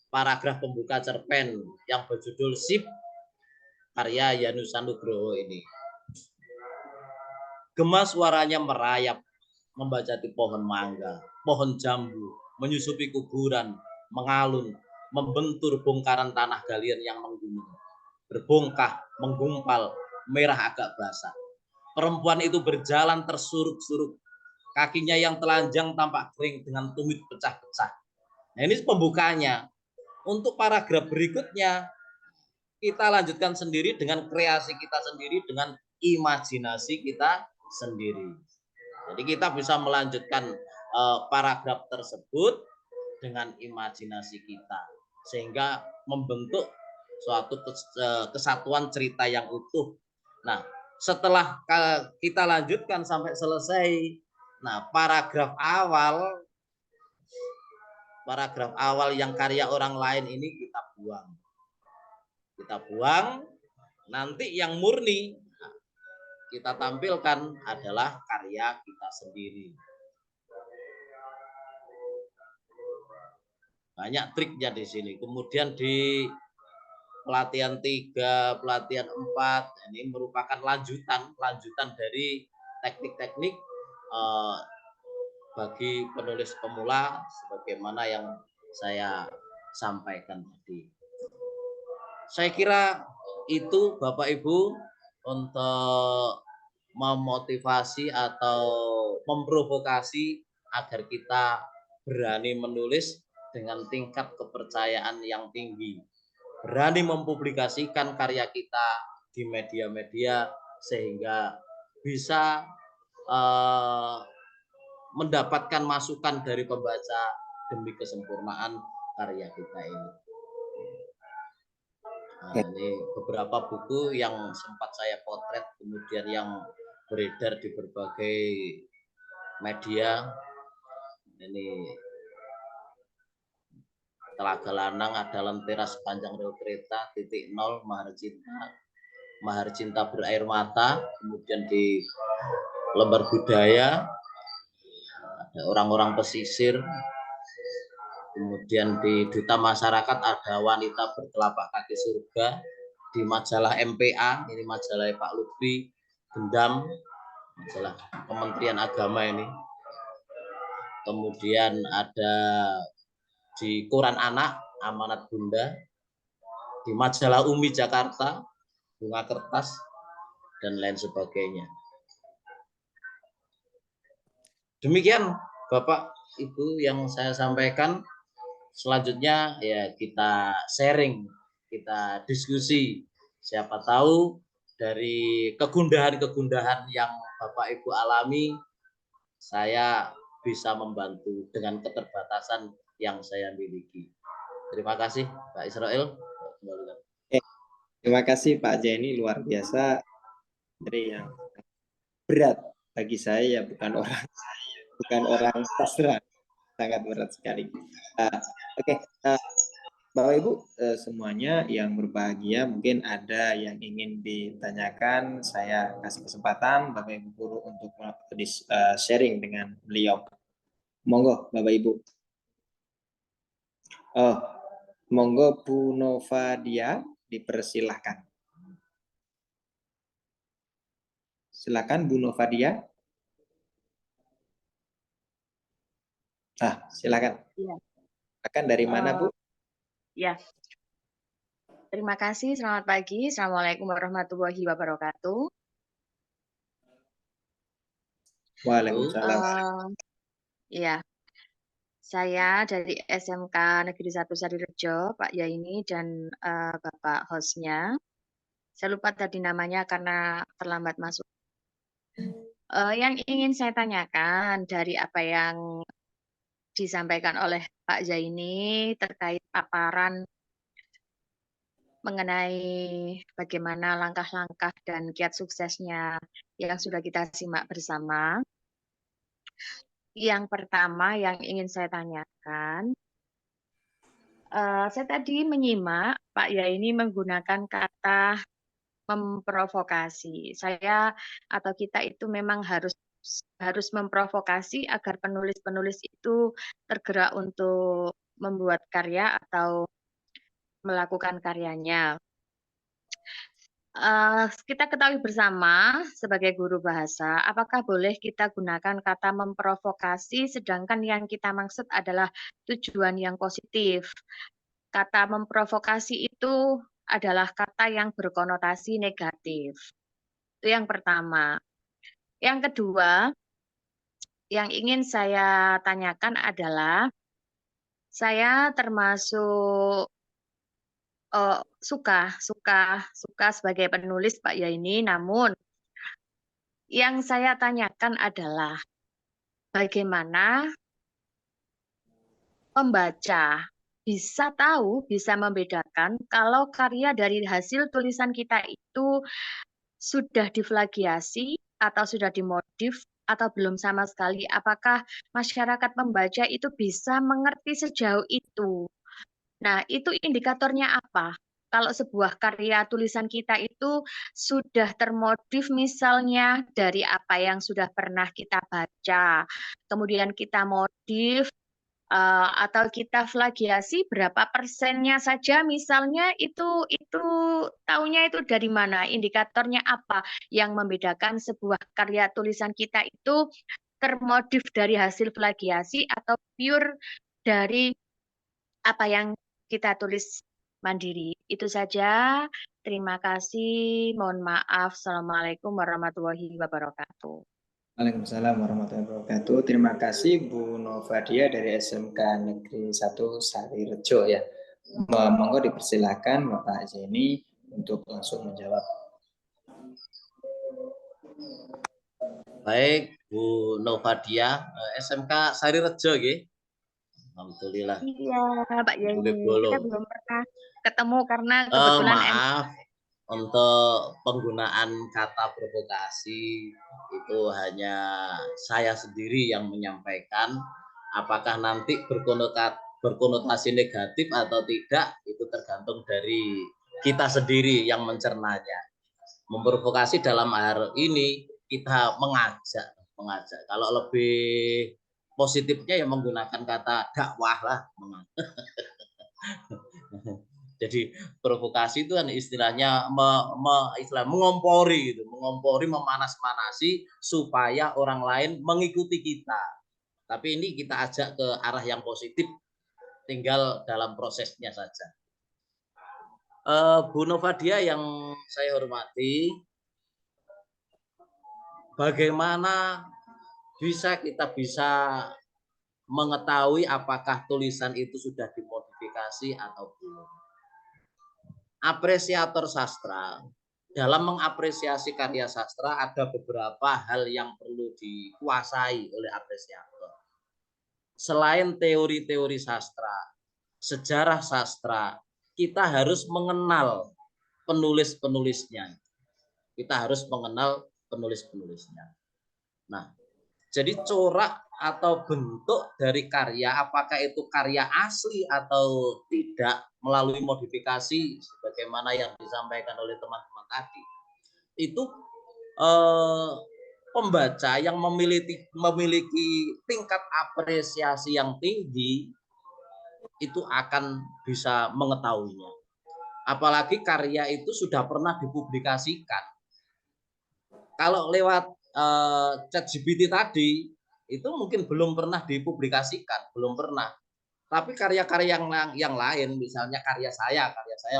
paragraf pembuka cerpen yang berjudul Sip karya Yanusa Nugroho ini. Gema suaranya merayap membaca di pohon mangga, pohon jambu, menyusupi kuburan, mengalun, membentur bongkaran tanah galian yang menggunung, berbongkah, menggumpal, merah agak basah. Perempuan itu berjalan tersuruk-suruk, kakinya yang telanjang tampak kering dengan tumit pecah-pecah. Nah, ini pembukanya. Untuk paragraf berikutnya, kita lanjutkan sendiri dengan kreasi kita sendiri, dengan imajinasi kita sendiri. Jadi kita bisa melanjutkan paragraf tersebut dengan imajinasi kita, sehingga membentuk suatu kesatuan cerita yang utuh. Nah, setelah kita lanjutkan sampai selesai, nah paragraf awal yang karya orang lain ini kita buang, nanti yang murni kita tampilkan adalah karya kita sendiri. Banyak triknya di sini. Kemudian di pelatihan 3, pelatihan 4, ini merupakan lanjutan dari teknik-teknik bagi penulis pemula sebagaimana yang saya sampaikan tadi. Saya kira itu Bapak Ibu untuk memotivasi atau memprovokasi agar kita berani menulis dengan tingkat kepercayaan yang tinggi. Berani mempublikasikan karya kita di media-media sehingga bisa mendapatkan masukan dari pembaca demi kesempurnaan karya kita ini. Nah, ini beberapa buku yang sempat saya potret, kemudian yang beredar di berbagai media. Ini Telaga Lanang ada lentera sepanjang rel kereta, titik nol, mahar cinta berair mata. Kemudian di lembar budaya ada orang-orang pesisir. Kemudian di Duta Masyarakat ada wanita bertelapak kaki surga. Di majalah MPA, ini majalah Pak Lutfi, Gendam, majalah Kementerian Agama ini. Kemudian ada di Koran Anak, Amanat Bunda. Di majalah Umi Jakarta, Bunga Kertas, dan lain sebagainya. Demikian Bapak Ibu yang saya sampaikan. Selanjutnya ya kita sharing, kita diskusi. Siapa tahu dari kegundahan-kegundahan yang Bapak Ibu alami, saya bisa membantu dengan keterbatasan yang saya miliki. Terima kasih Pak Israel. Terima kasih Pak Jenny, luar biasa. Dari yang berat bagi saya, bukan orang sastra, sangat berat sekali. Oke. Bapak Ibu semuanya yang berbahagia, mungkin ada yang ingin ditanyakan, saya kasih kesempatan Bapak Ibu guru untuk sharing dengan beliau. Monggo Bapak Ibu. Monggo Bu Novadia, dipersilahkan. Silakan Bu Novadia. Silakan. Ya. Akan dari mana Bu? Ya. Terima kasih. Selamat pagi. Assalamualaikum warahmatullahi wabarakatuh. Waalaikumsalam. Ya. Saya dari SMK Negeri 1 Sarirejo, Pak Yaini dan Bapak hostnya. Saya lupa tadi namanya karena terlambat masuk. Yang ingin saya tanyakan dari apa yang disampaikan oleh Pak Zaini terkait paparan mengenai bagaimana langkah-langkah dan kiat suksesnya yang sudah kita simak bersama. Yang pertama yang ingin saya tanyakan, saya tadi menyimak Pak Yaini menggunakan kata memprovokasi. Saya atau kita itu memang harus memprovokasi agar penulis-penulis itu tergerak untuk membuat karya atau melakukan karyanya. Kita ketahui bersama sebagai guru bahasa, apakah boleh kita gunakan kata memprovokasi sedangkan yang kita maksud adalah tujuan yang positif. Kata memprovokasi itu adalah kata yang berkonotasi negatif. Itu yang pertama. Yang kedua, yang ingin saya tanyakan adalah saya termasuk suka sebagai penulis Pak Yaini, namun yang saya tanyakan adalah bagaimana pembaca bisa tahu, bisa membedakan kalau karya dari hasil tulisan kita itu sudah diplagiasi atau sudah dimodif atau belum sama sekali. Apakah masyarakat pembaca itu bisa mengerti sejauh itu? Nah, itu indikatornya apa? Kalau sebuah karya tulisan kita itu sudah termodif misalnya dari apa yang sudah pernah kita baca, kemudian kita modif atau kita plagiasi berapa persennya saja misalnya itu taunya itu dari mana? Indikatornya apa yang membedakan sebuah karya tulisan kita itu termodif dari hasil plagiasi atau pure dari apa yang kita tulis mandiri. Itu saja. Terima kasih. Mohon maaf. Assalamualaikum warahmatullahi wabarakatuh. Waalaikumsalam warahmatullahi wabarakatuh. Terima kasih Bu Novadia dari SMK Negeri 1 Sarirejo ya. Monggo dipersilakan Bapak Zeni untuk langsung menjawab. Baik Bu Novadia, SMK Sarirejo nggih. Alhamdulillah. Iya, Pak Yaini. Kita belum pernah ketemu karena kebetulan maaf. Untuk penggunaan kata provokasi itu hanya saya sendiri yang menyampaikan. Apakah nanti berkonotasi negatif atau tidak itu tergantung dari kita sendiri yang mencernanya. Memprovokasi dalam hal ini kita mengajak. Kalau lebih positifnya ya menggunakan kata dakwah lah. Jadi provokasi itu kan istilahnya mengompori gitu, mengompori, memanas-manasi supaya orang lain mengikuti kita. Tapi ini kita ajak ke arah yang positif, tinggal dalam prosesnya saja. Bu Novadia yang saya hormati, bagaimana kita bisa mengetahui apakah tulisan itu sudah dimodifikasi atau belum? Apresiator sastra, dalam mengapresiasi karya sastra ada beberapa hal yang perlu dikuasai oleh apresiator. Selain teori-teori sastra, sejarah sastra, kita harus mengenal penulis-penulisnya. Kita harus mengenal penulis-penulisnya. Nah, jadi corak atau bentuk dari karya, apakah itu karya asli atau tidak, melalui modifikasi sebagaimana yang disampaikan oleh teman-teman tadi, itu pembaca yang memiliki tingkat apresiasi yang tinggi itu akan bisa mengetahuinya. Apalagi karya itu sudah pernah dipublikasikan. Kalau lewat ChatGPT tadi itu mungkin belum pernah dipublikasikan, belum pernah. Tapi karya-karya yang lain, misalnya karya saya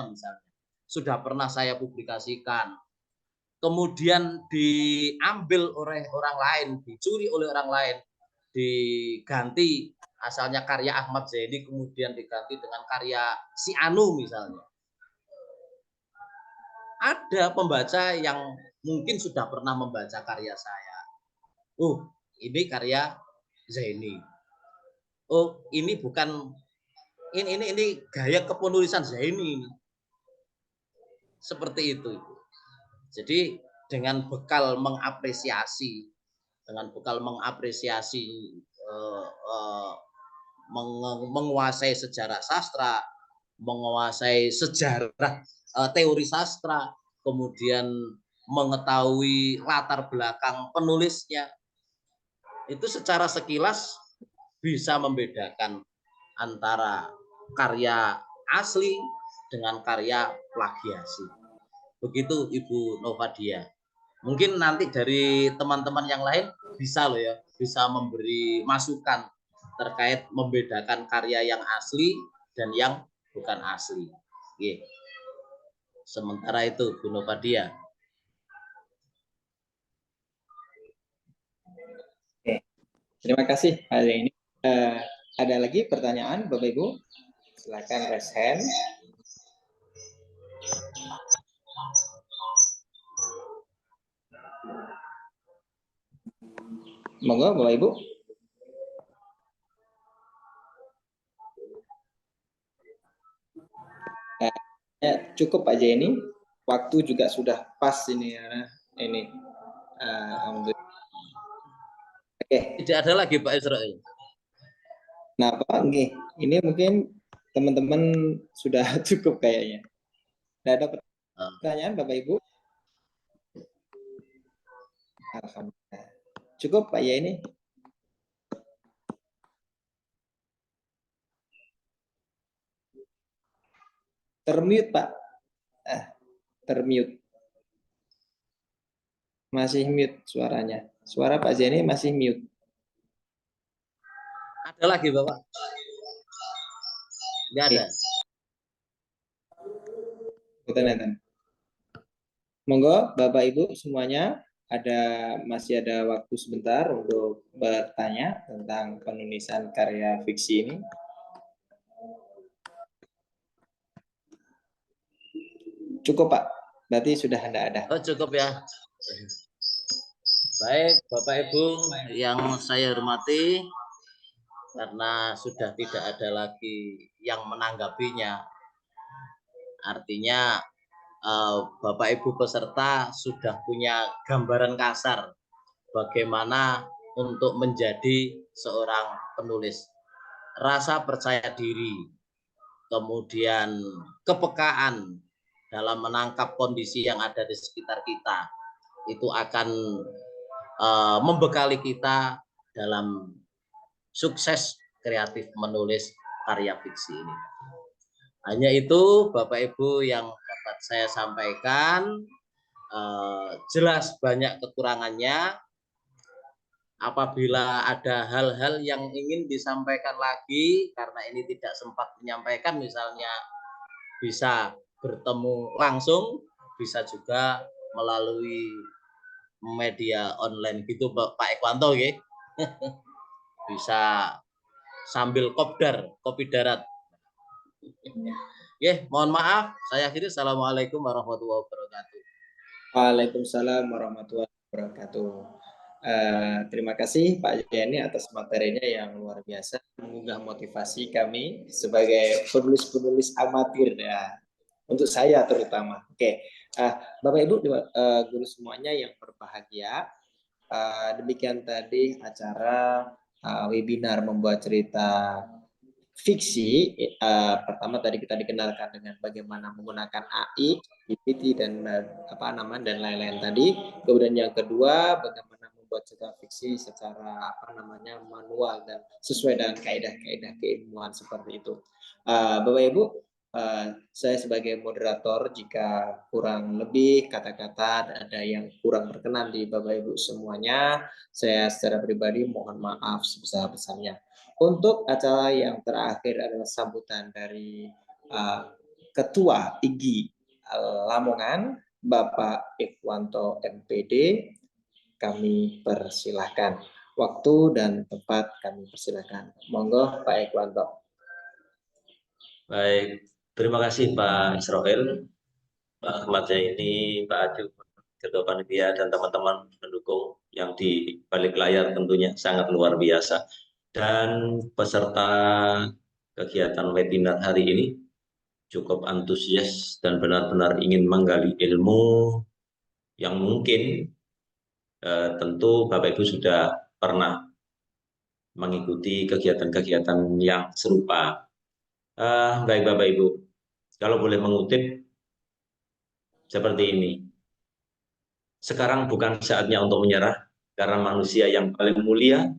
misalnya, sudah pernah saya publikasikan. Kemudian diambil oleh orang lain, dicuri oleh orang lain, diganti, asalnya karya Ahmad Zaini kemudian diganti dengan karya si Anu misalnya. Ada pembaca yang mungkin sudah pernah membaca karya saya. Oh, ini karya Zaini. Oh, ini bukan ini gaya kepenulisan Zaini ini. Seperti itu. Jadi dengan bekal mengapresiasi, menguasai sejarah sastra, menguasai sejarah teori sastra, kemudian mengetahui latar belakang penulisnya, itu secara sekilas bisa membedakan antara karya asli dengan karya plagiasi. Begitu Ibu Novadia. Mungkin nanti dari teman-teman yang lain bisa loh ya, bisa memberi masukan terkait membedakan karya yang asli dan yang bukan asli. Oke. Sementara itu Bu Novadia. Oke. Terima kasih hari ini. Ada lagi pertanyaan Bapak Ibu? Silakan raise hand. Monggo Bapak Ibu. Cukup aja ini. Waktu juga sudah pas ini ya. Ini. Alhamdulillah. Oke. Tidak ada lagi Pak Israel. Nah, Pak, ini mungkin teman-teman sudah cukup kayaknya. Tidak ada pertanyaan Bapak Ibu? Alhamdulillah. Cukup Pak ya ini. Termute Pak. Termute. Masih mute suaranya. Suara Pak Zaini masih mute. Ada lagi Bapak? Tidak ada. Monggo Bapak Ibu semuanya, masih ada waktu sebentar untuk bertanya tentang penulisan karya fiksi ini. Cukup Pak, berarti sudah ada. Oh, cukup ya. Baik Bapak Ibu yang saya hormati, karena sudah tidak ada lagi yang menanggapinya, artinya Bapak Ibu peserta sudah punya gambaran kasar bagaimana untuk menjadi seorang penulis. Rasa percaya diri, kemudian kepekaan dalam menangkap kondisi yang ada di sekitar kita, itu akan membekali kita dalam sukses kreatif menulis karya fiksi ini. Hanya itu Bapak Ibu yang dapat saya sampaikan. Jelas banyak kekurangannya. Apabila ada hal-hal yang ingin disampaikan lagi, karena ini tidak sempat menyampaikan, misalnya bisa bertemu langsung, bisa juga melalui media online gitu Pak Ekwanto ya. Bisa sambil kopdar, kopi darat. Mohon maaf, saya akhiri. Assalamualaikum warahmatullahi wabarakatuh. Waalaikumsalam warahmatullahi wabarakatuh. Terima kasih Pak Jani atas materinya yang luar biasa, menggugah motivasi kami sebagai penulis-penulis amatir ya, untuk saya terutama. Oke, Bapak Ibu guru semuanya yang berbahagia, demikian tadi acara webinar membuat cerita fiksi. Pertama tadi kita dikenalkan dengan bagaimana menggunakan AI, GPT dan dan lain-lain tadi. Kemudian yang kedua bagaimana membuat cerita fiksi secara manual dan sesuai dengan kaidah-kaidah keilmuan seperti itu. Bapak Ibu, saya sebagai moderator jika kurang lebih kata-kata ada yang kurang berkenan di Bapak Ibu semuanya, saya secara pribadi mohon maaf sebesar-besarnya. Untuk acara yang terakhir adalah sambutan dari Ketua IGI Lamongan, Bapak Ekwanto MPD. Kami persilahkan. Waktu dan tempat kami persilahkan. Monggo Pak Ekwanto. Baik, terima kasih Pak Israel, Pak Ahmad Zaini, Pak Aju, Ketua Panitia, dan teman-teman pendukung yang di balik layar tentunya sangat luar biasa. Dan peserta kegiatan webinar hari ini cukup antusias dan benar-benar ingin menggali ilmu yang mungkin tentu Bapak Ibu sudah pernah mengikuti kegiatan-kegiatan yang serupa. Baik Bapak Ibu, kalau boleh mengutip seperti ini. Sekarang bukan saatnya untuk menyerah, karena manusia yang paling mulia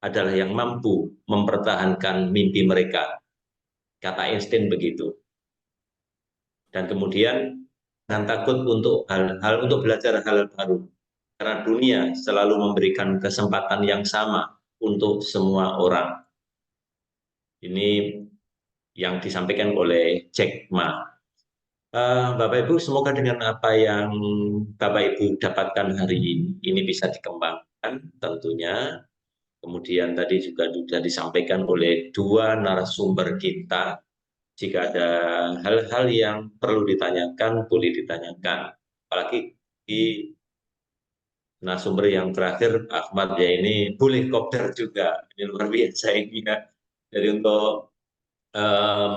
adalah yang mampu mempertahankan mimpi mereka. Kata Einstein begitu. Dan kemudian jangan takut untuk untuk belajar hal baru. Karena dunia selalu memberikan kesempatan yang sama untuk semua orang. Ini yang disampaikan oleh Jack Ma. Bapak Ibu, semoga dengan apa yang Bapak Ibu dapatkan hari ini bisa dikembangkan tentunya. Kemudian tadi juga sudah disampaikan oleh dua narasumber kita. Jika ada hal-hal yang perlu ditanyakan, boleh ditanyakan. Apalagi di narasumber yang terakhir, Ahmad ya ini boleh kopdar juga. Ini luar biasa ini ya. Jadi untuk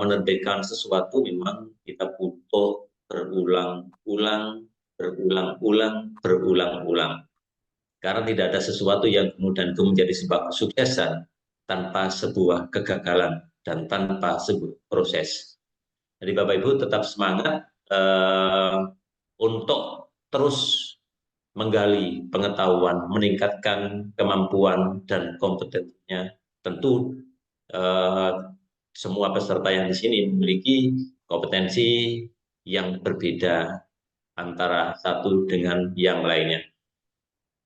menerbitkan sesuatu memang kita butuh berulang-ulang. Karena tidak ada sesuatu yang kemudian menjadi sebuah kesuksesan tanpa sebuah kegagalan dan tanpa sebuah proses. Jadi Bapak Ibu tetap semangat untuk terus menggali pengetahuan, meningkatkan kemampuan dan kompetensinya. Tentu semua peserta yang di sini memiliki kompetensi yang berbeda antara satu dengan yang lainnya.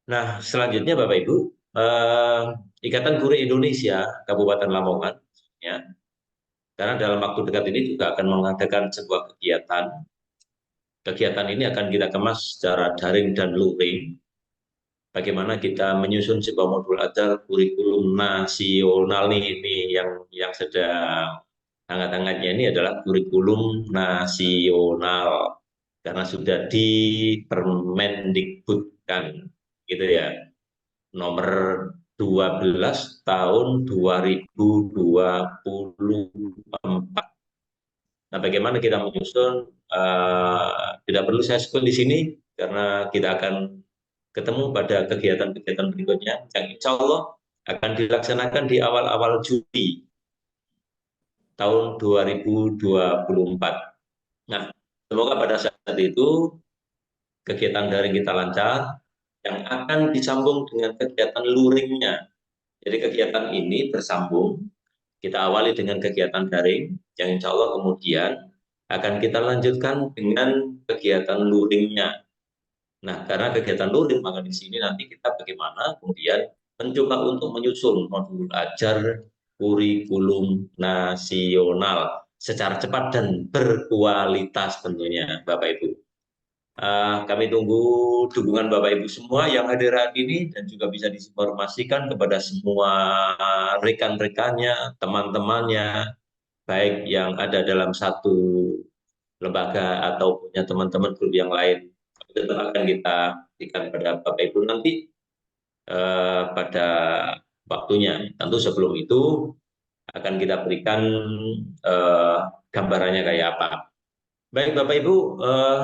Nah, selanjutnya Bapak Ibu, Ikatan Guru Indonesia Kabupaten Lamongan, ya, karena dalam waktu dekat ini juga akan mengadakan sebuah kegiatan. Kegiatan ini akan kita kemas secara daring dan luring. Bagaimana kita menyusun sebuah modul ajar kurikulum nasional ini yang sedang hangat-hangatnya ini adalah kurikulum nasional karena sudah dipermendikbudkan gitu ya, nomor 12 tahun 2024. Nah, bagaimana kita menyusun? Tidak perlu saya sebut di sini karena kita akan ketemu pada kegiatan-kegiatan berikutnya yang insya Allah akan dilaksanakan di awal-awal Juli tahun 2024. Nah, semoga pada saat itu kegiatan daring kita lancar, yang akan disambung dengan kegiatan luringnya. Jadi kegiatan ini bersambung, kita awali dengan kegiatan daring, yang insya Allah kemudian akan kita lanjutkan dengan kegiatan luringnya. Nah, karena kegiatan luring, maka di sini nanti kita bagaimana kemudian mencoba untuk menyusun modul ajar kurikulum nasional secara cepat dan berkualitas tentunya, Bapak Ibu. Kami tunggu dukungan Bapak Ibu semua yang hadir hari ini dan juga bisa diinformasikan kepada semua rekan-rekannya, teman-temannya, baik yang ada dalam satu lembaga atau punya teman-teman grup yang lain. Itu akan kita berikan pada Bapak Ibu nanti pada waktunya. Tentu sebelum itu akan kita berikan gambarannya kayak apa. Baik Bapak Ibu,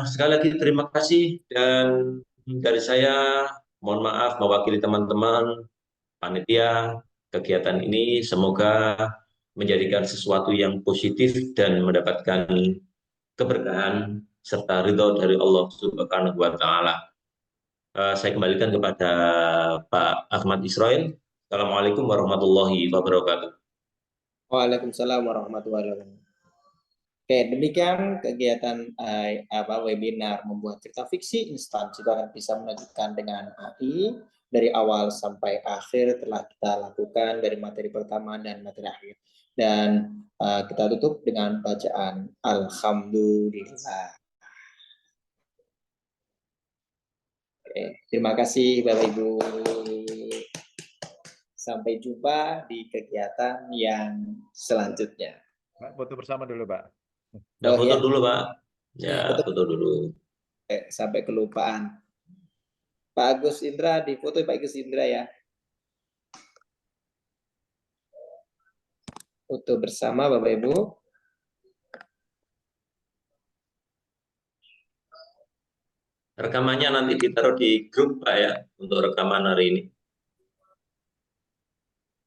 sekali lagi terima kasih dan dari saya mohon maaf mewakili teman-teman panitia kegiatan ini, semoga menjadikan sesuatu yang positif dan mendapatkan keberkahan serta ridho dari Allah Subhanahu wa Ta'ala. Saya kembalikan kepada Pak Ahmad Israel. Assalamualaikum warahmatullahi wabarakatuh. Waalaikumsalam warahmatullahi wabarakatuh. Oke, demikian kegiatan webinar membuat cerita fiksi instan juga bisa melanjutkan dengan AI dari awal sampai akhir telah kita lakukan dari materi pertama dan materi akhir. Dan kita tutup dengan bacaan Alhamdulillah. Oke, terima kasih Bapak Ibu. Sampai jumpa di kegiatan yang selanjutnya. Pak, foto bersama dulu, Pak. Nah, foto dulu, Pak. Ya, foto dulu. Sampai kelupaan. Pak Agus Indra, difoto Pak Agus Indra ya. Foto bersama Bapak Ibu. Rekamannya nanti ditaruh di grup, Pak ya, untuk rekaman hari ini.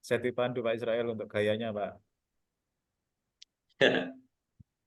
Saya dipandu Pak Israel untuk gayanya, Pak.